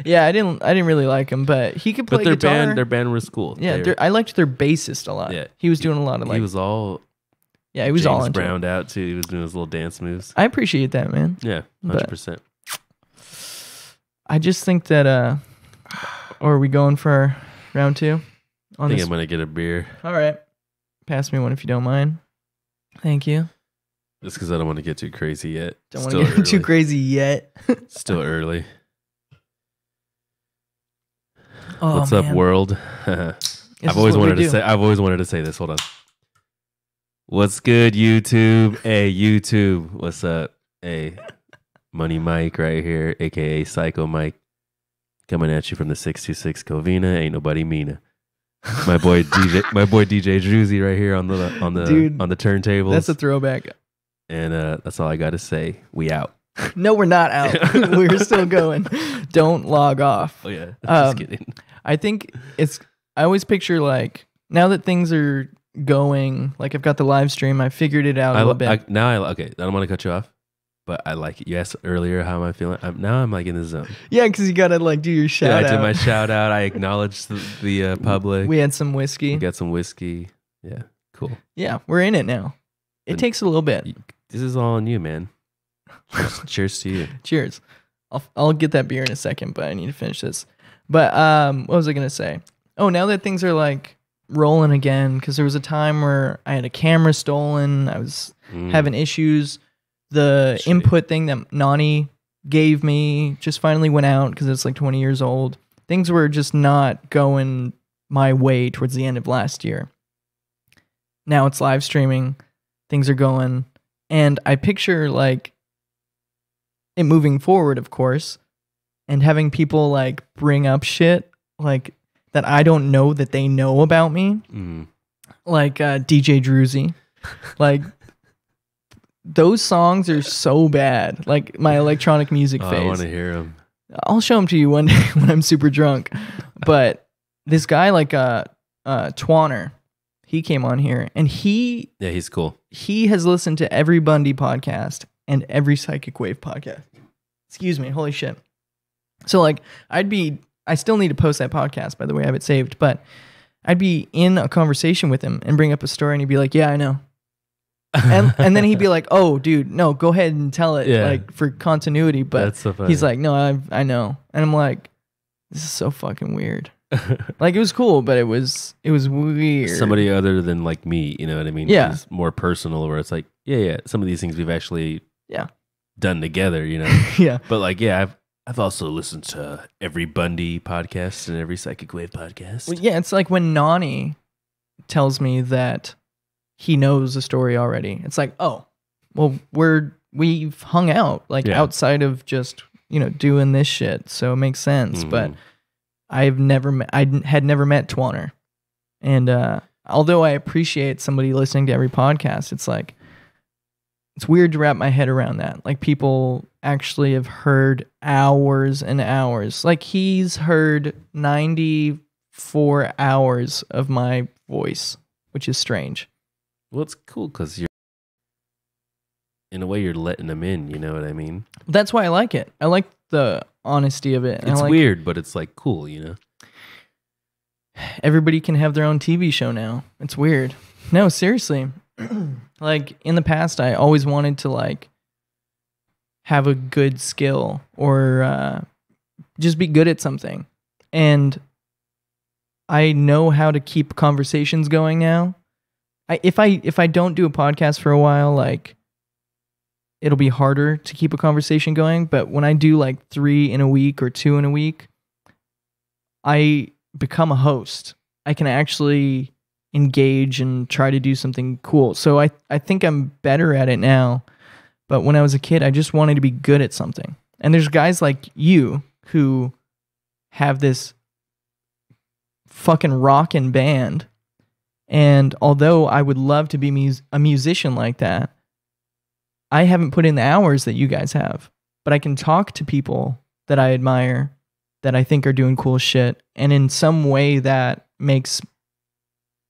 I didn't really like him, but he could play guitar. Their band was cool. Yeah, I liked their bassist a lot. Yeah, he was doing a lot of like. He was all. Yeah, he was all into browned out too. He was doing his little dance moves. I appreciate that, man. Yeah, 100%. I just think that, or are we going for round two? I think I'm going to get a beer. All right. Pass me one if you don't mind. Thank you. Just because I don't want to get too crazy yet. Don't want to get too crazy yet. Still early. Oh, what's up, world? I've always wanted to say this. Hold on. What's good, YouTube? Hey, YouTube. What's up? Hey. Money Mike right here, aka Psycho Mike, coming at you from the 626 Covina. Ain't nobody meaner. My boy DJ Druzy right here on the turntable. That's a throwback. And that's all I got to say. We out. No, we're not out. We're still going. Don't log off. Oh yeah, just kidding. I think I always picture like now that things are going, like I've got the live stream. I figured it out a little bit. Okay, I don't want to cut you off. But I like it. You asked earlier how am I feeling. Now I'm like in the zone. Yeah, because you gotta like do your shout out. I did my shout out. I acknowledged the public. We had some whiskey. We got some whiskey. Yeah, cool. Yeah, we're in it now. It takes a little bit. This is all on you, man. Cheers to you. Cheers. I'll get that beer in a second, but I need to finish this. But what was I gonna say? Oh, now that things are like rolling again, because there was a time where I had a camera stolen. I was having issues. The input thing that Nani gave me just finally went out because it's like 20 years old. Things were just not going my way towards the end of last year. Now it's live streaming. Things are going. And I picture like it moving forward, of course, and having people like bring up shit like that I don't know that they know about me. Like DJ Druzy. Like those songs are so bad. Like my electronic music phase. I want to hear them. I'll show them to you one day when I'm super drunk. But this guy, like Twanner, he came on here, and he's cool. He has listened to every Bundy podcast and every Psychic Wave podcast. Excuse me, holy shit. So like, I still need to post that podcast, by the way, I have it saved, but I'd be in a conversation with him and bring up a story, and he'd be like, yeah, I know. And then he'd be like, oh, dude, no, go ahead and tell it, like, for continuity. But that's so funny. He's like, no, I know. And I'm like, this is so fucking weird. Like, it was cool, but it was weird. Somebody other than like me, you know what I mean? Yeah. It's more personal, where it's like, yeah, some of these things we've actually done together, you know? Yeah. But like, I've also listened to every Bundy podcast and every Psychic Wave podcast. Well, yeah, it's like when Nani tells me that he knows the story already. It's like, oh, well, we've hung out like outside of just, doing this shit. So it makes sense. Mm-hmm. But I had never met Twanner. And although I appreciate somebody listening to every podcast, it's like, it's weird to wrap my head around that. Like, people actually have heard hours and hours. Like, he's heard 94 hours of my voice, which is strange. Well, it's cool because in a way, you're letting them in. You know what I mean? That's why I like it. I like the honesty of it. It's weird, but it's like cool, Everybody can have their own TV show now. It's weird. No, seriously. Like, in the past, I always wanted to like have a good skill or just be good at something. And I know how to keep conversations going now. If I don't do a podcast for a while, like, it'll be harder to keep a conversation going. But when I do like 3 in a week or 2 in a week, I become a host. I can actually engage and try to do something cool. So I think I'm better at it now. But when I was a kid, I just wanted to be good at something. And there's guys like you who have this fucking rockin' band. And although I would love to be a musician like that, I haven't put in the hours that you guys have. But I can talk to people that I admire, that I think are doing cool shit, and in some way that makes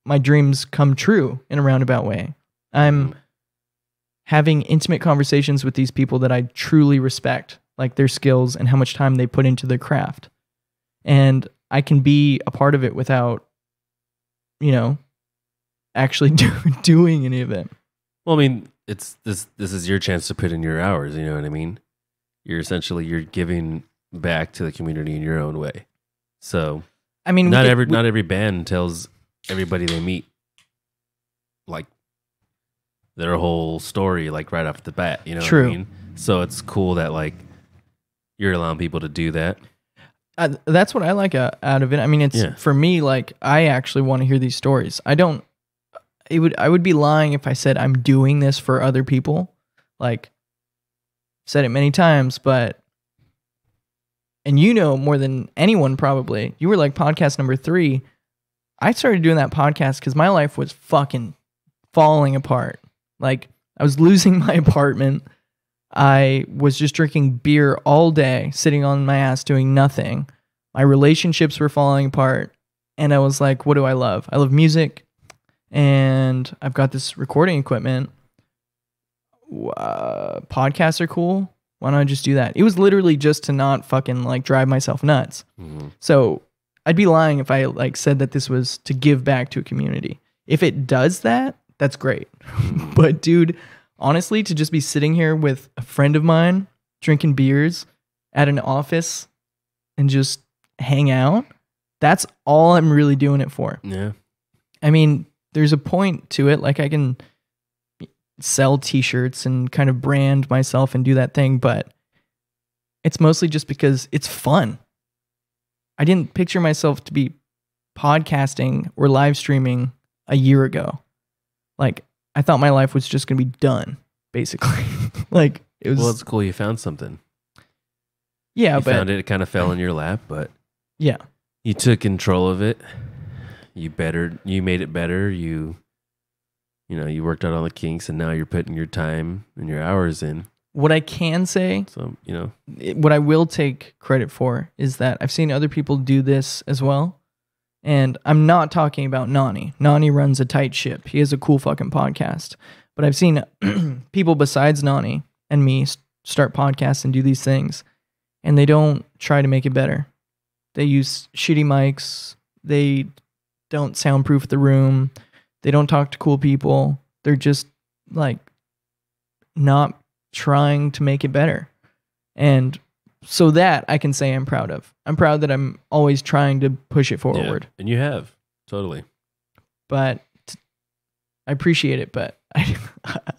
my dreams come true in a roundabout way. I'm having intimate conversations with these people that I truly respect, like their skills and how much time they put into their craft. And I can be a part of it without, actually doing any of it. Well, I mean, it's this is your chance to put in your hours, you know what I mean? You're giving back to the community in your own way. So, I mean, not every band tells everybody they meet like their whole story like right off the bat, you know what I mean? So it's cool that like you're allowing people to do that. That's what I like out of it. I mean, it's for me, like, I actually want to hear these stories. I would be lying if I said I'm doing this for other people. Like, I've said it many times, but, and more than anyone probably, you were like podcast number 3. I started doing that podcast because my life was fucking falling apart. Like, I was losing my apartment. I was just drinking beer all day, sitting on my ass doing nothing. My relationships were falling apart. And I was like, what do I love? I love music. And I've got this recording equipment. Podcasts are cool. Why don't I just do that? It was literally just to not fucking like drive myself nuts. Mm-hmm. So I'd be lying if I like said that this was to give back to a community. If it does that, that's great. But dude, honestly, to just be sitting here with a friend of mine, drinking beers at an office and just hang out, that's all I'm really doing it for. Yeah. I mean, there's a point to it. Like, I can sell t-shirts and kind of brand myself and do that thing, but it's mostly just because it's fun. I didn't picture myself to be podcasting or live streaming a year ago. Like, I thought my life was just going to be done, basically. Like, it was. Well, it's cool. You found something. Yeah, but. You found it. It kind of fell in your lap, but. Yeah. You took control of it. You made it better. You you worked out all the kinks, and now you're putting your time and your hours in. What I can say, so what I will take credit for is that I've seen other people do this as well. And I'm not talking about Nani. Nani runs a tight ship. He has a cool fucking podcast. But I've seen people besides Nani and me start podcasts and do these things, and they don't try to make it better. They use shitty mics. They don't soundproof the room. They don't talk to cool people. They're just like not trying to make it better. And so that I can say I'm proud of. I'm proud that I'm always trying to push it forward. Yeah, and you have. Totally. But I appreciate it, but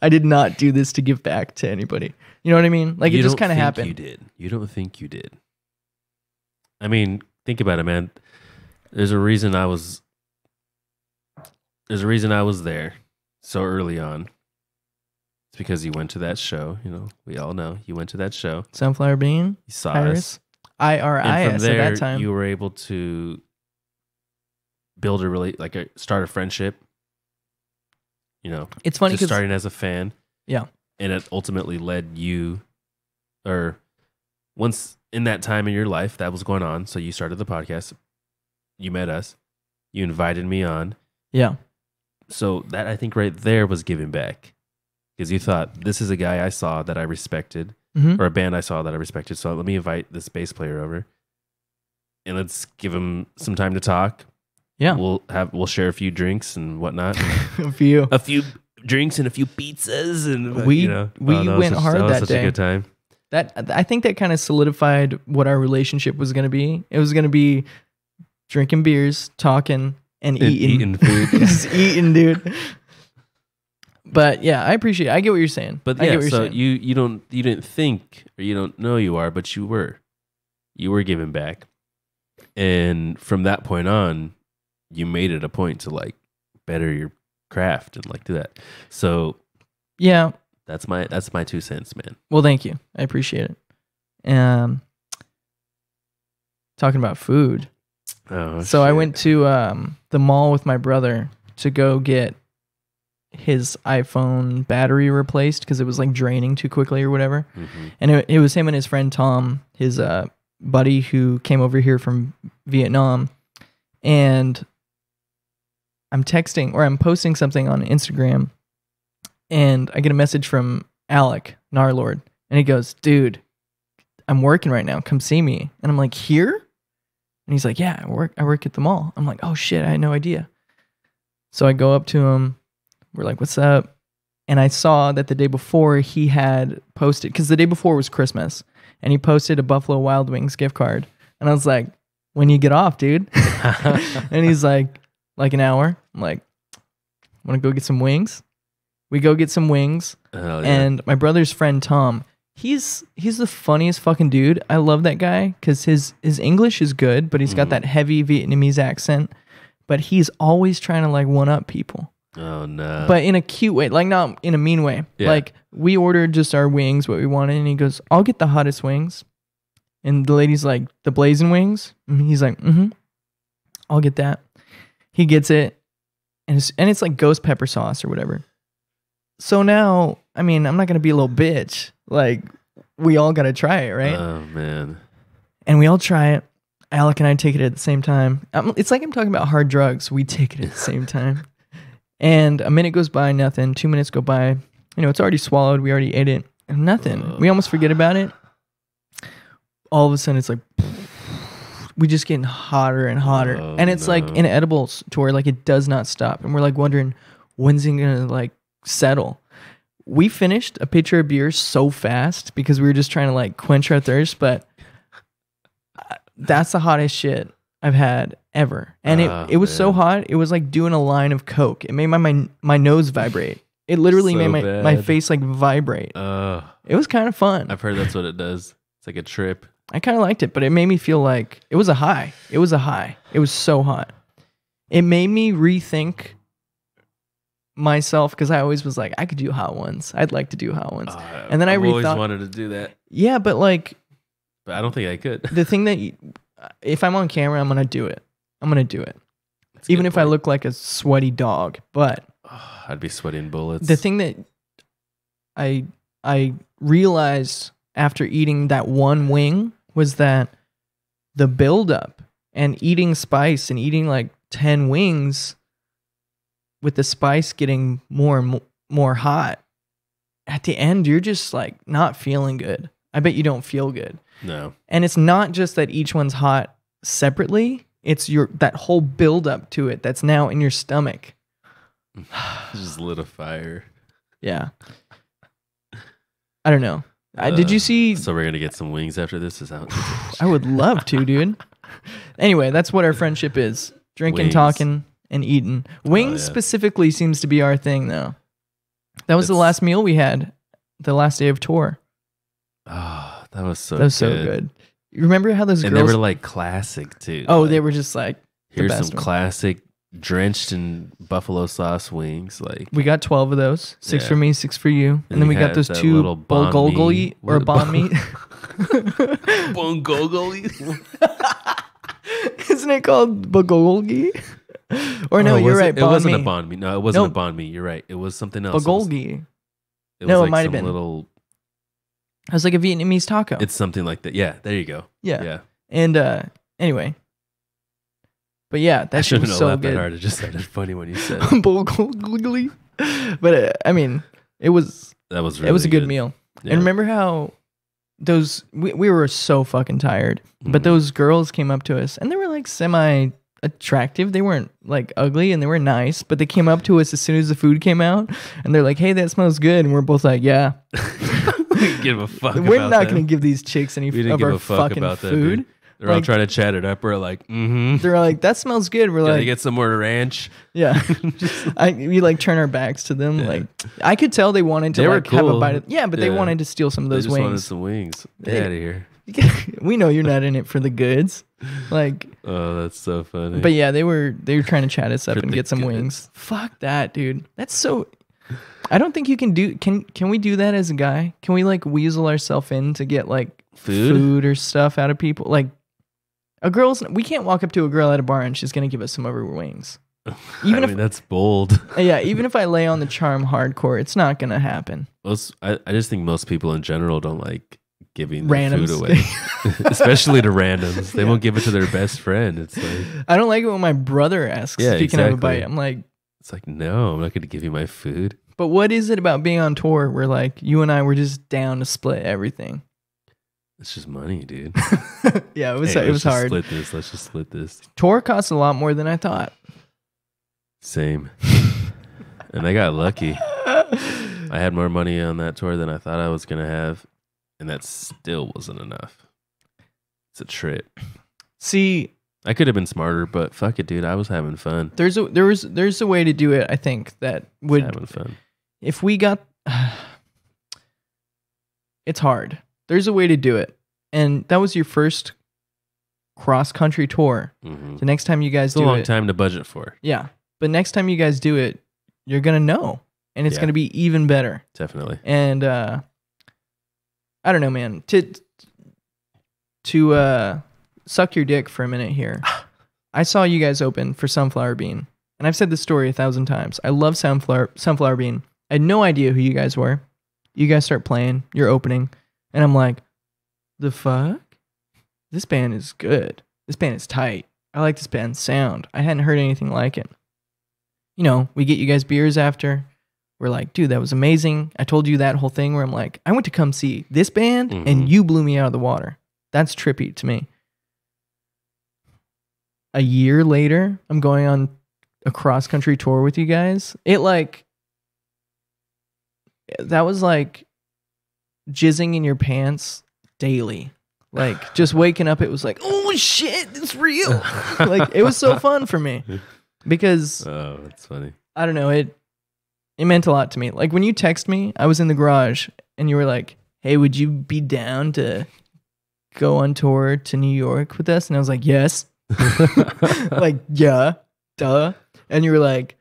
I did not do this to give back to anybody. You know what I mean? Like, it just kind of happened. You did. You don't think you did. I mean, think about it, man. There's a reason I was there so early on. It's because you went to that show. We all know you went to that show. Sunflower Bean. You saw Iress. us. IRIS from there, at that time. You were able to build start a friendship. It's funny because starting as a fan. Yeah. And it ultimately led you, or once in that time in your life that was going on. So you started the podcast. You met us. You invited me on. Yeah. So that, I think, right there was giving back. Because you thought, this is a guy I saw that I respected, or a band I saw that I respected. So let me invite this bass player over, and let's give him some time to talk. Yeah, we'll share a few drinks and whatnot. a few drinks and a few pizzas, and we went hard that such day. A good time. I think that kind of solidified what our relationship was going to be. It was going to be drinking beers, talking, and eating food. Just eating, dude. But yeah, I appreciate it. I get what you're saying. But yeah, so you didn't think, or you don't know you are, but you were giving back. And from that point on, you made it a point to like better your craft and like do that. So yeah, that's my 2 cents, man. Well, thank you. I appreciate it. Talking about food. Oh, so shit. I went to the mall with my brother to go get his iPhone battery replaced because it was like draining too quickly or whatever. Mm-hmm. And it was him and his friend Tom, his buddy who came over here from Vietnam. And I'm posting something on Instagram, and I get a message from Alec Narlord, and he goes, "Dude, I'm working right now. Come see me." And I'm like, "Here?" And he's like, "Yeah, I work at the mall." I'm like, "Oh shit, I had no idea." So I go up to him. We're like, "What's up?" And I saw that the day before he had posted, because the day before was Christmas, and he posted a Buffalo Wild Wings gift card. And I was like, "When you get off, dude?" And he's like an hour. I'm like, "Want to go get some wings?" We go get some wings. Yeah. And my brother's friend Tom, he's the funniest fucking dude. I love that guy because his English is good, but he's got that heavy Vietnamese accent. But he's always trying to like one up people. Oh no! But in a cute way, like not in a mean way. Yeah. Like we ordered just our wings, what we wanted, and he goes, "I'll get the hottest wings." And the lady's like, "The blazing wings?" And he's like, "I'll get that." He gets it, and it's like ghost pepper sauce or whatever. So now, I mean, I'm not gonna be a little bitch. Like we all gotta try it, right? Oh man! And we all try it. Alec and I take it at the same time. It's like I'm talking about hard drugs. We take it at the same time. And a minute goes by, nothing. 2 minutes go by. It's already swallowed. We already ate it. And nothing. We almost forget about it. All of a sudden, it's like, we just getting hotter and hotter. And it's like inedible to where like it does not stop. And we're like wondering, when's it going to like settle? We finished a pitcher of beer so fast because we were just trying to like quench our thirst. But that's the hottest shit I've had ever. And it was so hot, it was like doing a line of Coke. It made my nose vibrate. It literally made my face like vibrate. It was kind of fun. I've heard that's what it does. It's like a trip. I kind of liked it, but it made me feel like it was a high. It was a high. It was so hot. It made me rethink myself because I always was like, I could do hot ones. I'd like to do hot ones. And then I've always wanted to do that. Yeah, but like... But I don't think I could. The thing that... if I'm on camera, I'm going to do it. I'm going to do it. Even if I look like a sweaty dog. But Oh, I'd be sweating bullets. The thing that I realized after eating that one wing was that the buildup and eating spice and eating like 10 wings with the spice getting more and more hot, at the end, you're just like not feeling good. I bet you don't feel good. No. And it's not just that each one's hot separately. It's that whole buildup to it that's now in your stomach. Just lit a fire. Yeah. I don't know. Did you see? So we're going to get some wings after this? Is out. I would love to, dude. Anyway, that's what our friendship is. Drinking, talking, and eating. Wings specifically seems to be our thing, though. That was the last meal we had, the last day of tour. Oh, that was so good. You remember how those girls... And they were like classic, too. Oh, like, they were just like here's some classic drenched in buffalo sauce wings. Like we got 12 of those. 6 for me, 6 for you. And then we got those 2 bulgogi or banh mi. Bulgogi? Isn't it called bulgogi? Or no, you're right. It wasn't a banh mi. No, it wasn't a banh mi. You're right. It was something else. Bulgogi. It might have been. Little... It was like a Vietnamese taco. It's something like that. Yeah, there you go. Yeah. And anyway. But yeah, that shit was so good. That hard. It just sounded funny when you said it. Bulgogi. But I mean, it was really it was a good meal. Yeah. And remember how those we were so fucking tired, but those girls came up to us and they were like semi attractive. They weren't like ugly and they were nice, but they came up to us as soon as the food came out and they're like, "Hey, that smells good." And we're both like, "Yeah." We give a fuck. We're not going to give these chicks any of our fucking food. That, they're all trying to chat it up. We're like, They're like, "That smells good." We're like, get some more ranch. Yeah. We like turn our backs to them. Yeah. Like I could tell they wanted to have a bite of, but they wanted to steal some of those wings. Wanted some wings. Get out of here. We know you're not in it for the goods. Like, oh, that's so funny. But yeah, they were trying to chat us up and get some wings. Fuck that, dude. That's so. I don't think you can do. Can we do that as a guy? Can we like weasel ourselves in to get like food or stuff out of people? Like we can't walk up to a girl at a bar and she's gonna give us some of her wings. Even if that's bold. Yeah, even if I lay on the charm hardcore, it's not gonna happen. I just think most people in general don't like giving randoms food away, especially to randoms. They won't give it to their best friend. It's like I don't like it when my brother asks if he can have a bite. I'm like, it's like no, I'm not gonna give you my food. But what is it about being on tour where like you and I were just down to split everything? It's just money, dude. Yeah, it was hard. Let's just split this. Tour costs a lot more than I thought. Same. And I got lucky. I had more money on that tour than I thought I was gonna have, and that still wasn't enough. It's a trip. See, I could have been smarter, but fuck it, dude. I was having fun. There's a way to do it. I think that would having fun. If we got, it's hard. There's a way to do it, and that was your first cross country tour. Mm-hmm. The next time you guys it's a long time to budget for. Yeah, but next time you guys do it, you're gonna know, and it's gonna be even better. Definitely. And I don't know, man. To suck your dick for a minute here. I saw you guys open for Sunflower Bean, and I've said this story 1,000 times. I love Sunflower Bean. I had no idea who you guys were. You guys start playing, you're opening, and I'm like, the fuck? This band is good. This band is tight. I like this band's sound. I hadn't heard anything like it. You know, we get you guys beers after. We're like, dude, that was amazing. I told you that whole thing where I'm like, I went to come see this band, and you blew me out of the water. That's trippy to me. A year later, I'm going on a cross-country tour with you guys. That was like jizzing in your pants daily. Like, just waking up, it was like, oh shit, it's real. Like, it was so fun for me. Because... Oh, that's funny. I don't know, it meant a lot to me. Like, when you text me, I was in the garage, and you were like, hey, would you be down to go on tour to New York with us? And I was like, yes. Like, yeah, duh. And you were like,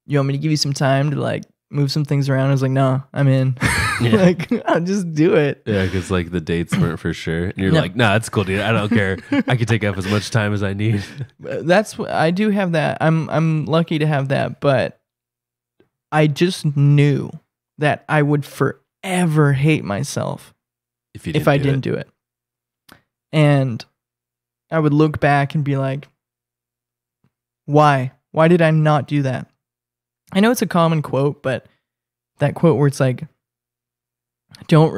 you want me to give you some time to like move some things around? I was like, no, I'm in. Yeah. Like, I'll just do it. Yeah, because like the dates weren't for sure. And you're like, nah, it's cool, dude. I don't care. I can take up as much time as I need. That's what I do have that. I'm lucky to have that, but I just knew that I would forever hate myself if I didn't do it. And I would look back and be like, why? Why did I not do that? I know it's a common quote, but that quote where it's like, don't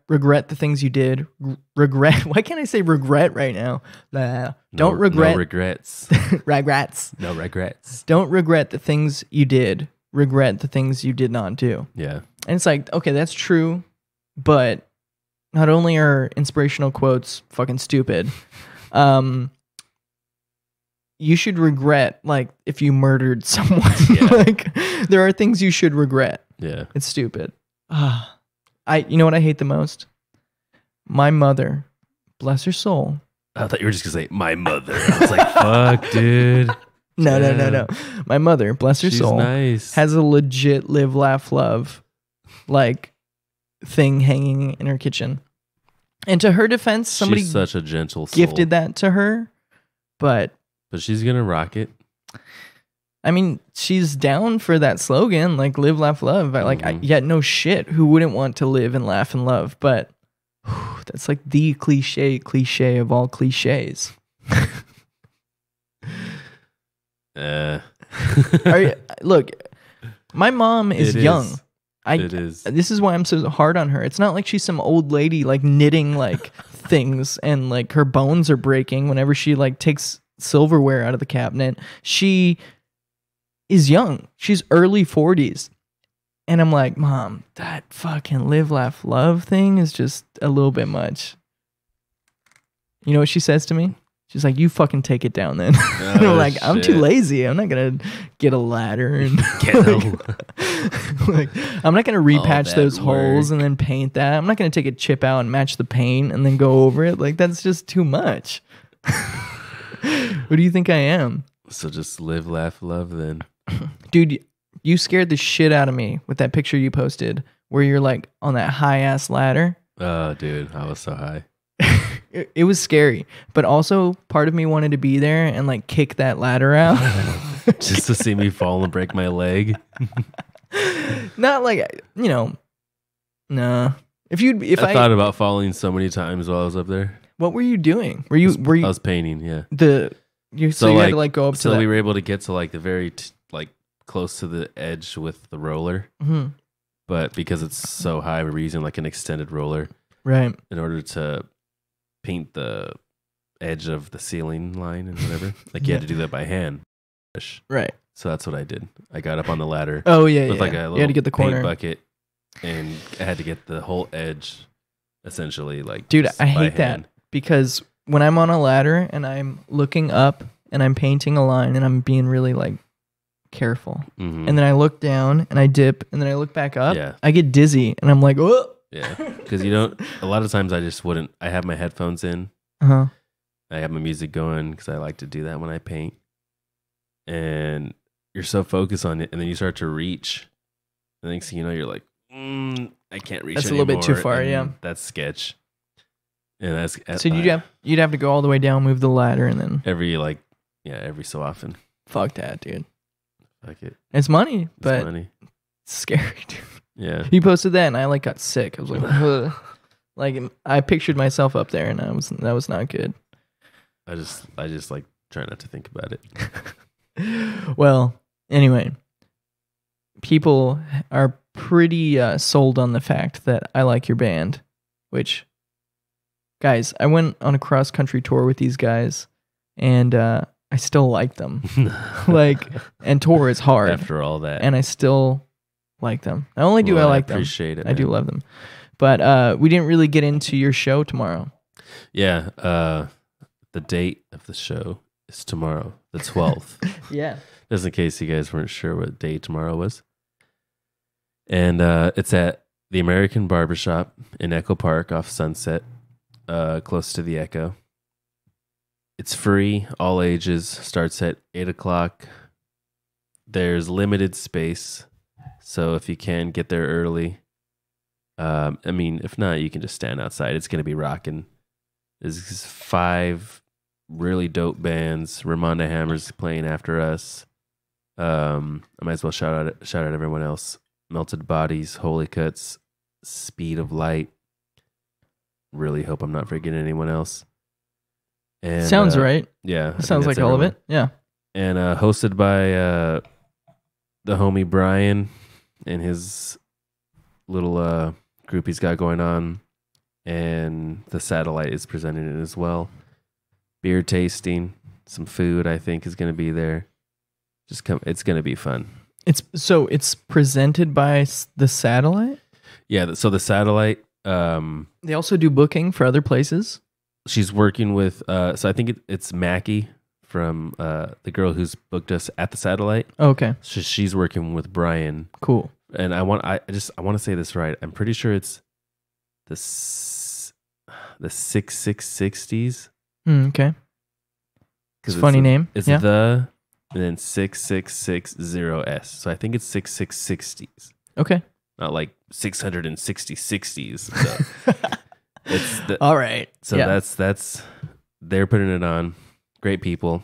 regret the things you did. Regret. Why can't I say regret right now? Don't regret. No regrets. Regrets. No regrets. Don't regret the things you did. Regret the things you did not do. Yeah. And it's like, okay, that's true. But not only are inspirational quotes fucking stupid, you should regret, like, if you murdered someone. Yeah. Like, there are things you should regret. Yeah. It's stupid. You know what I hate the most? My mother, bless her soul. I thought you were just gonna say my mother. I was like, fuck, dude. No. My mother, bless her soul, nice. has a legit live, laugh, love like thing hanging in her kitchen. And to her defense, somebody she's such a gentle soul. Gifted that to her, but she's gonna rock it. I mean, she's down for that slogan, like live, laugh, love. Yet no shit. Who wouldn't want to live and laugh and love? But that's like the cliche of all cliches. Look, my mom is young. It is. This is why I'm so hard on her. It's not like she's some old lady like knitting like things and like her bones are breaking whenever she like takes silverware out of the cabinet. She is young. She's early 40s. And I'm like, Mom, that fucking live, laugh, love thing is just a little bit much. You know what she says to me? She's like, you fucking take it down then. And I'm like, I'm too lazy. I'm not going to get a ladder and I'm not going to repatch those holes and then paint that. I'm not going to take a chip out and match the paint and then go over it. Like, that's just too much. What do you think I am? So just live, laugh, love then. Dude, you scared the shit out of me with that picture you posted where you're like on that high ass ladder. Oh, dude, I was so high. It was scary, but also part of me wanted to be there and like kick that ladder out. Just to see me fall and break my leg. Not like, nah. If I thought about falling so many times while I was up there. What were you doing? Were you? I was painting, yeah. You had to like go up to that. So we were able to get to like the very close to the edge with the roller. Mm-hmm. But because it's so high, we were using like an extended roller. Right. In order to paint the edge of the ceiling line and whatever. Like you had to do that by hand. Right. So that's what I did. I got up on the ladder. Oh yeah, with like a little you had to get the corner paint bucket, and I had to get the whole edge, essentially. Like, dude, I hate that because when I'm on a ladder and I'm looking up and I'm painting a line and I'm being really like careful, and then I look down and I dip and then I look back up, I get dizzy and I'm like, oh. Yeah, because you don't. A lot of times I just wouldn't. I have my headphones in. I have my music going because I like to do that when I paint. And you're so focused on it, and then you start to reach. The next thing you know, you're like, I can't reach. That's anymore. A little bit too far. Yeah, that's sketch. And that's so you'd have to go all the way down, move the ladder, and then every so often. Fuck that, dude. Fuck it. It's money, but it's scary, dude. Yeah. He posted that and I like got sick. I was like, ugh. Like I pictured myself up there and that was not good. I just like try not to think about it. Well, anyway, people are pretty sold on the fact that I like your band, which, guys, I went on a cross country tour with these guys and I still like them. And tour is hard. After all that. And I still like them. Not only do I like them, I do love them. But we didn't really get into your show tomorrow. Yeah. The date of the show is tomorrow, the 12th. Yeah. Just in case you guys weren't sure what day tomorrow was. And it's at the American Barbershop in Echo Park off Sunset, close to the Echo. It's free, all ages, starts at 8 o'clock. There's limited space. So if you can get there early, if not, you can just stand outside. It's going to be rocking. There's 5 really dope bands. Ramonda Hammer's playing after us. I might as well shout out everyone else. Melted Bodies, Holy Cuts, Speed of Light. Really hope I'm not forgetting anyone else. And, sounds right. Yeah. It sounds like everyone. All of it. Yeah. And hosted by the homie Brian and his little group he's got going on. And the Satellite is presenting it as well. Beer tasting, some food I think is going to be there. Just come. It's going to be fun. It's presented by the Satellite? Yeah, so the Satellite. They also do booking for other places? She's working with, so I think it's Mackie from the girl who's booked us at the Satellite. Oh, okay. So she's working with Brian. Cool. And I want to say this right. I'm pretty sure it's the 6660s. Okay. It's a funny name. It's the and then 6660S. So I think it's 6660s. Okay. Not like 660 60s. So it's all right. So that's they're putting it on. Great people.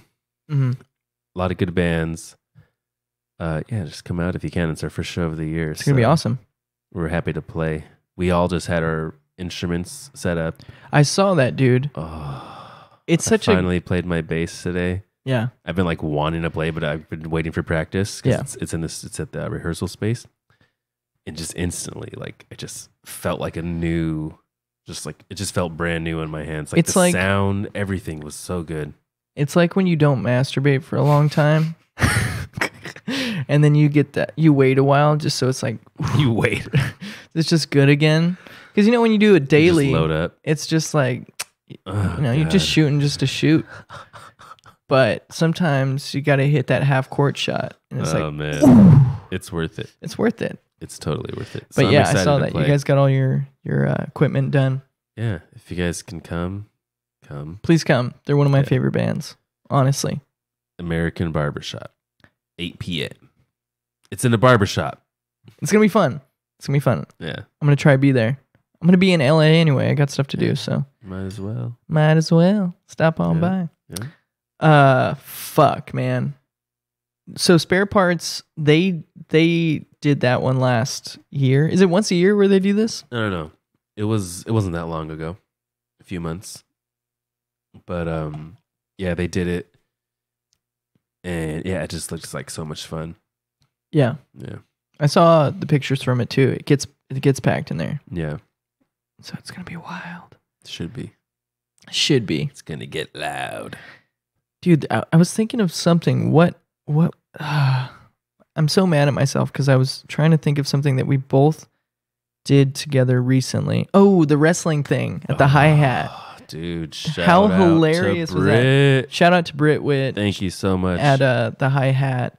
Mm-hmm. A lot of good bands. Just come out if you can. It's our first show of the year. It's gonna be awesome. We're happy to play. We all just had our instruments set up. I saw that, dude. I finally played my bass today. Yeah. I've been like wanting to play, but I've been waiting for practice. Yeah. It's at the rehearsal space. And just instantly, like, it just felt like it just felt brand new in my hands. Like, the sound, everything was so good. It's like when you don't masturbate for a long time. And then you get that, you wait a while just so it's like, you wait. It's just good again. Because, when you do it daily, load up. It's just like, you're just shooting just to shoot. But sometimes you got to hit that half court shot. And it's man. Ooh. It's worth it. It's worth it. It's totally worth it. But I saw that. You guys got all your equipment done. Yeah. If you guys can come. Please come. They're one of my favorite bands, honestly. American Barbershop. 8 p.m. It's in a barbershop. It's going to be fun. Yeah. I'm going to try to be there. I'm going to be in LA anyway. I got stuff to do, so. Might as well. Stop on by. Yeah. Fuck, man. So Spare Parts, they did that one last year. Is it once a year where they do this? No. It wasn't that long ago. A few months. But they did it. And it just looks like so much fun. Yeah. Yeah. I saw the pictures from it too. It gets packed in there. Yeah. So it's gonna be wild. Should be. It's gonna get loud. Dude, I was thinking of something. What I'm so mad at myself because I was trying to think of something that we both did together recently. Oh, the wrestling thing at the hi-hat. Dude, how hilarious was that? Shout out to Britt Witt. Thank you so much. At the hi-hat.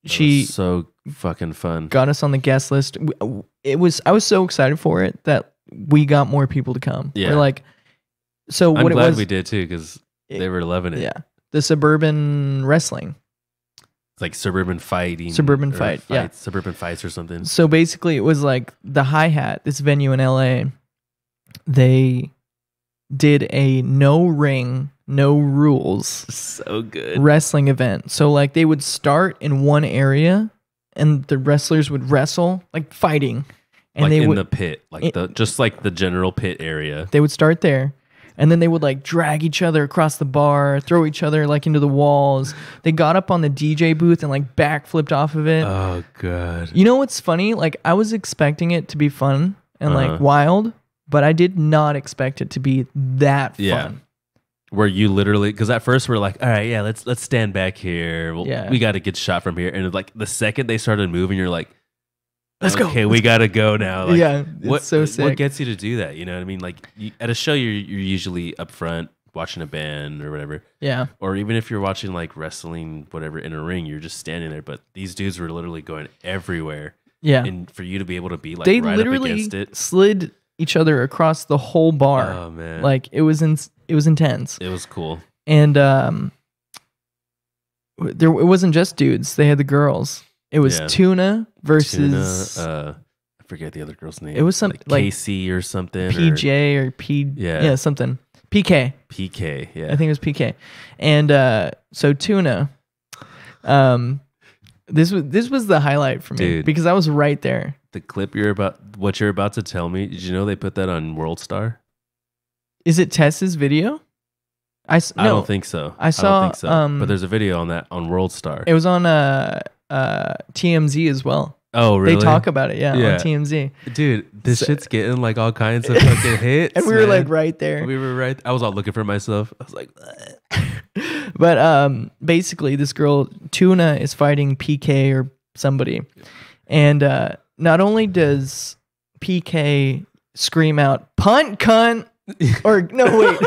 She was so fucking fun. Got us on the guest list. I was so excited for it that we got more people to come. Yeah. We're like, so I'm what glad it was, we did too because they were loving it. Yeah. The suburban wrestling. It's like suburban fighting. Suburban fight. Yeah. Suburban fights or something. So basically it was like the hi-hat, this venue in LA, they did a no ring, no rules. So good. Wrestling event. So like they would start in one area and the wrestlers would wrestle, like fighting. And like they in would, the pit, just like the general pit area. They would start there. And then they would like drag each other across the bar, throw each other like into the walls. They got up on the DJ booth and like backflipped off of it. Oh, God. You know what's funny? Like I was expecting it to be fun and like wild, but I did not expect it to be that fun. Where you literally, because at first we're like, all right, yeah, let's stand back here. We got to get shot from here. And like the second they started moving, you're like, let's go. Okay, we got to go now. Like, it's so sick. What gets you to do that? You know what I mean? Like at a show, you're usually up front watching a band or whatever. Yeah. Or even if you're watching like wrestling, whatever, in a ring, you're just standing there. But these dudes were literally going everywhere. Yeah. And for you to be able to be like they right literally up against it. Slid each other across the whole bar. Oh, man. Like it was intense. It was cool. And it wasn't just dudes. They had the girls. It was Tuna versus I forget the other girl's name. It was something like Casey or something. PJ or P. Yeah, something. PK. Yeah. I think it was PK. And so Tuna, This was the highlight for me, dude, because I was right there. The clip what you're about to tell me, did you know they put that on World Star? Is it Tess's video? I don't think so. I don't think so. But there's a video on that on World Star. It was on TMZ as well. Oh, really? They talk about it, on TMZ. Dude, this shit's getting like all kinds of fucking hits. And we were like right there. We were right. I was all looking for myself. I was like, but basically, this girl Tuna is fighting PK or somebody, and not only does PK scream out "punt, cunt," or no, wait,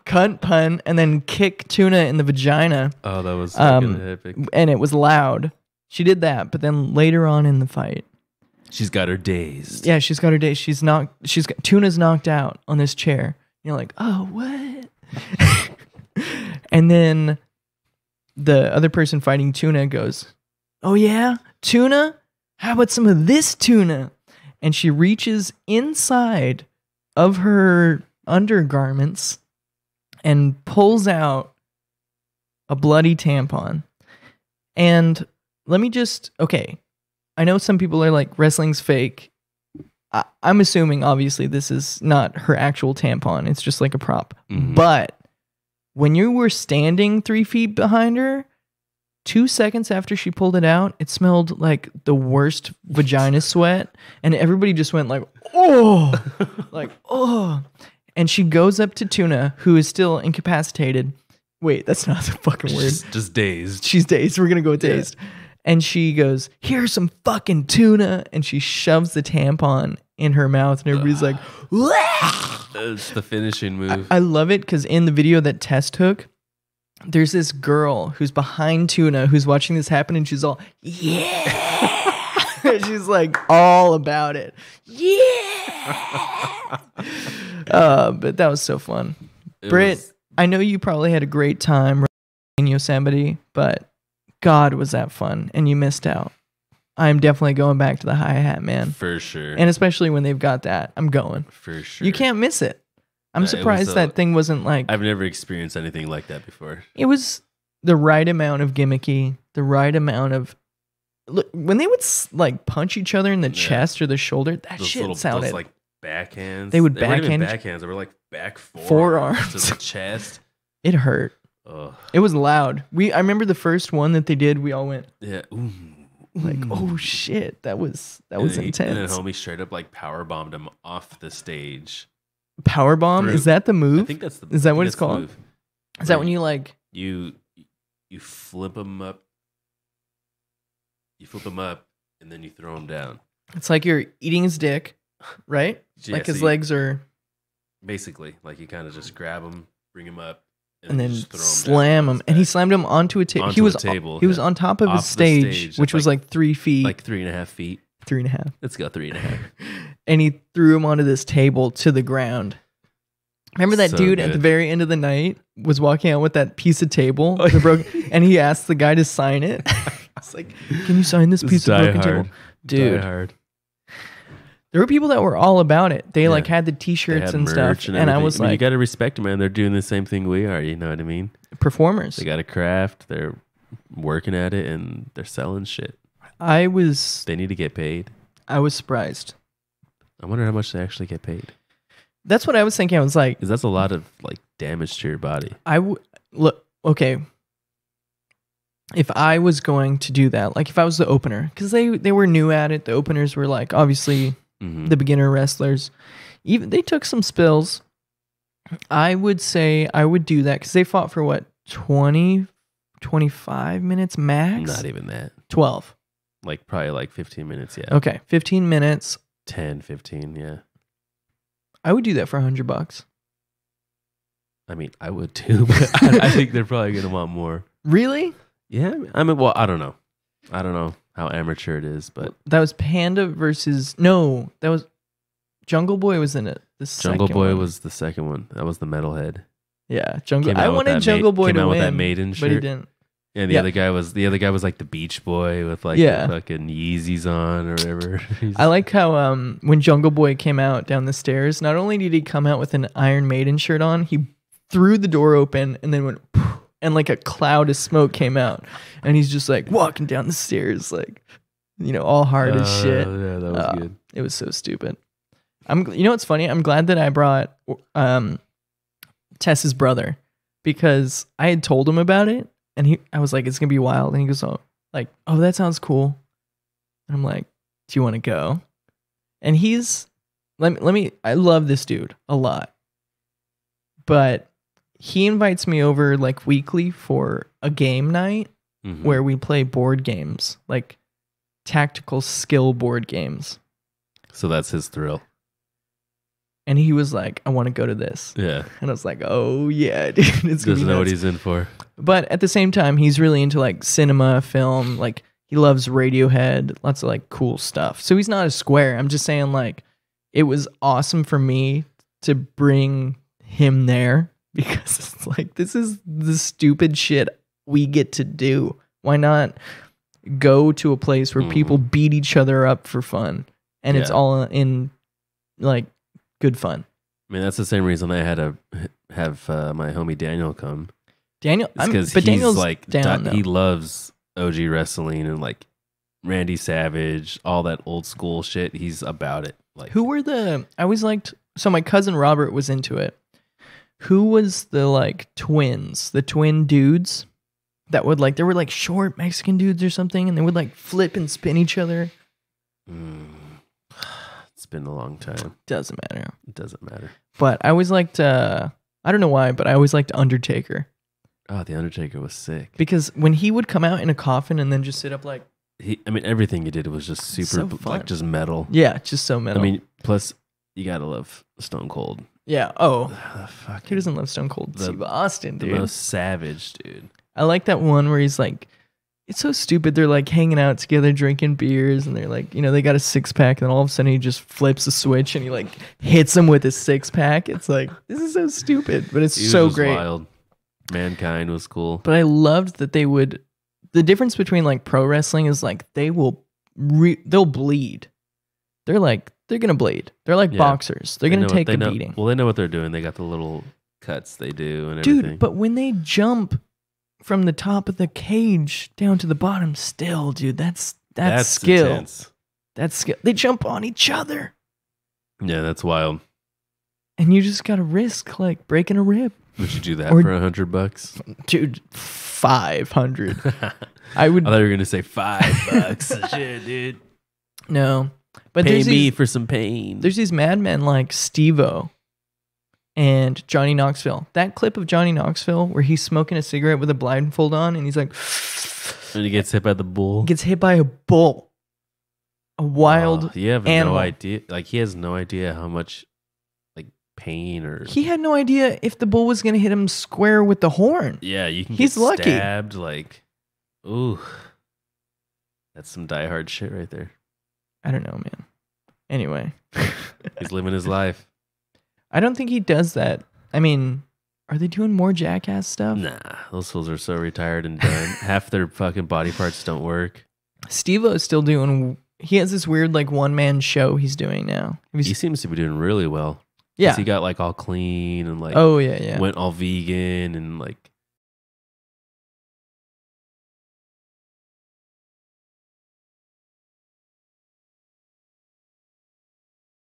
cunt, pun, and then kick Tuna in the vagina. Oh, that was fucking epic. And it was loud. She did that, but then later on in the fight, she's got her dazed. Yeah, she's got her dazed. Tuna's knocked out on this chair. You're like, oh, what? And then the other person fighting Tuna goes, oh yeah, tuna? How about some of this tuna? And she reaches inside of her undergarments and pulls out a bloody tampon. And let me okay, I know some people are like, wrestling's fake. I'm assuming, obviously, this is not her actual tampon. It's just like a prop. Mm-hmm. But when you were standing 3 feet behind her, 2 seconds after she pulled it out, it smelled like the worst vagina sweat. And everybody just went like, oh, like, oh. And she goes up to Tuna, who is still incapacitated. Wait, that's not the fucking word. Just dazed. She's dazed. We're going to go with dazed. Yeah. And she goes, here's some fucking tuna. And she shoves the tampon in her mouth. And everybody's like, it's the finishing move. I love it because in the video that Tess took, there's this girl who's behind Tuna who's watching this happen. And she's all, yeah. She's like all about it. Yeah. But that was so fun. Britt, I know you probably had a great time in Yosemite, but God, was that fun, and you missed out. I'm definitely going back to the hi-hat, man. For sure. And especially when they've got that, I'm going. For sure. You can't miss it. I'm surprised that thing wasn't like... I've never experienced anything like that before. It was the right amount of gimmicky, the right amount of... Look, when they would like punch each other in the chest or the shoulder, that those shit sounded... Those like backhands. They would backhand... They weren't even backhands. They were like back forearms to the chest. It hurt. Ugh. It was loud. I remember the first one that they did. We all went, yeah, like, oh shit, that was intense. And then homie straight up like power bombed him off the stage. Power bomb? Is that the move? I think that's the. Is that what it's called? Is that when you like you flip him up? You flip him up and then you throw him down. It's like you're eating his dick, right? Yeah, like his legs are. Basically, like you kind of just grab him, bring him up. And then slam him. And he slammed him onto a table. He was on top of his stage, which was like 3 feet. Like 3.5 feet. 3.5. Let's go 3.5. And he threw him onto this table to the ground. Remember that dude at the very end of the night was walking out with that piece of table, and he asked the guy to sign it. It's like, can you sign this piece of broken table? Dude. Die hard. There were people that were all about it. They like had the t-shirts and stuff. And I was like, you got to respect them, man. They're doing the same thing we are. You know what I mean? Performers. They got a craft. They're working at it and they're selling shit. They need to get paid. I was surprised. I wonder how much they actually get paid. That's what I was thinking. I was like, because that's a lot of like damage to your body. Look, okay. If I was going to do that, like if I was the opener, because they were new at it. The openers were like, obviously, the beginner wrestlers, even they took some spills. I would say I would do that because they fought for what, 20, 25 minutes max? Not even that. 12. Like probably like 15 minutes, yeah. Okay, 15 minutes. 10, 15, yeah. I would do that for $100. I mean, I would too, but I think they're probably going to want more. Really? Yeah. I mean, well, I don't know. I don't know how amateur it is, but that was Panda versus that was Jungle Boy was in it. Jungle Boy was the second one. That was the metalhead. Yeah, I wanted Jungle Boy to win, with that maiden shirt, but he didn't. And the other guy was like the Beach Boy with like the fucking Yeezys on or whatever. I like how when Jungle Boy came out down the stairs, not only did he come out with an Iron Maiden shirt on, he threw the door open and then went and like a cloud of smoke came out, and he's just like walking down the stairs, like, you know, all hard as shit. Yeah, that was good. It was so stupid. You know what's funny? I'm glad that I brought Tess's brother, because I had told him about it, and I was like, it's gonna be wild, and he goes, oh, that sounds cool, and I'm like, do you want to go? And he's I love this dude a lot, but he invites me over like weekly for a game night where we play board games, like tactical skill board games. So that's his thrill. And he was like, I want to go to this. Yeah. And I was like, oh yeah, dude. It's doesn't know what he's in for. But at the same time, he's really into like cinema, film, like he loves Radiohead, lots of like cool stuff. So he's not a square. I'm just saying, like, it was awesome for me to bring him there, because it's like, this is the stupid shit we get to do. Why not go to a place where people beat each other up for fun, and it's all in like good fun? I mean, that's the same reason I had to have my homie Daniel come. Daniel, because Daniel's like down, he loves OG wrestling and like Randy Savage, all that old school shit. He's about it. Like, who were I always liked, so my cousin Robert was into it. Who was the like twins, the twin dudes that would like, they were like short Mexican dudes or something, and they would like flip and spin each other? It's been a long time. Doesn't matter. It doesn't matter. But I always liked, I don't know why, but I always liked Undertaker. Oh, the Undertaker was sick. Because when he would come out in a coffin and then just sit up like, I mean, everything he did was just super, so like, just metal. Yeah, just so metal. I mean, plus, you gotta love Stone Cold. Yeah. Oh, who doesn't love Stone Cold? Steve Austin, dude. The most savage, dude. I like that one where he's like, it's so stupid. They're like hanging out together, drinking beers, and they're like, you know, they got a 6-pack, and then all of a sudden he just flips a switch and he like hits them with his 6-pack. It's like, this is so stupid, but it's so great. Wild. Mankind was cool. But I loved that they would. The difference between like pro wrestling is like they'll bleed. They're gonna bleed. They're like boxers. They're gonna take a beating. Well, they know what they're doing. They got the little cuts they do and everything. Dude, but when they jump from the top of the cage down to the bottom, still, dude, that's skill. Intense. That's skill. They jump on each other. Yeah, that's wild. And you just gotta risk like breaking a rib. Would you do that for $100? Dude, 500. I thought you were gonna say $5. Shit, dude. No, but pay me for some pain. There's these madmen like Steve-O and Johnny Knoxville. That clip of Johnny Knoxville where he's smoking a cigarette with a blindfold on, and he's like, and he gets hit by the bull. Gets hit by a bull. A wild you have animal. No idea. Like, he has no idea how much pain or he had no idea if the bull was going to hit him square with the horn. Yeah, you can He's get lucky. Stabbed, like, ooh, that's some diehard shit right there. I don't know, man. Anyway, he's living his life. I don't think he does that. I mean, are they doing more Jackass stuff? Nah, those fools are so retired and done. Half their fucking body parts don't work. Steve-O is still doing. He has this weird like one-man show he's doing now. He seems to be doing really well. Yeah, he got like all clean and like yeah, went all vegan and like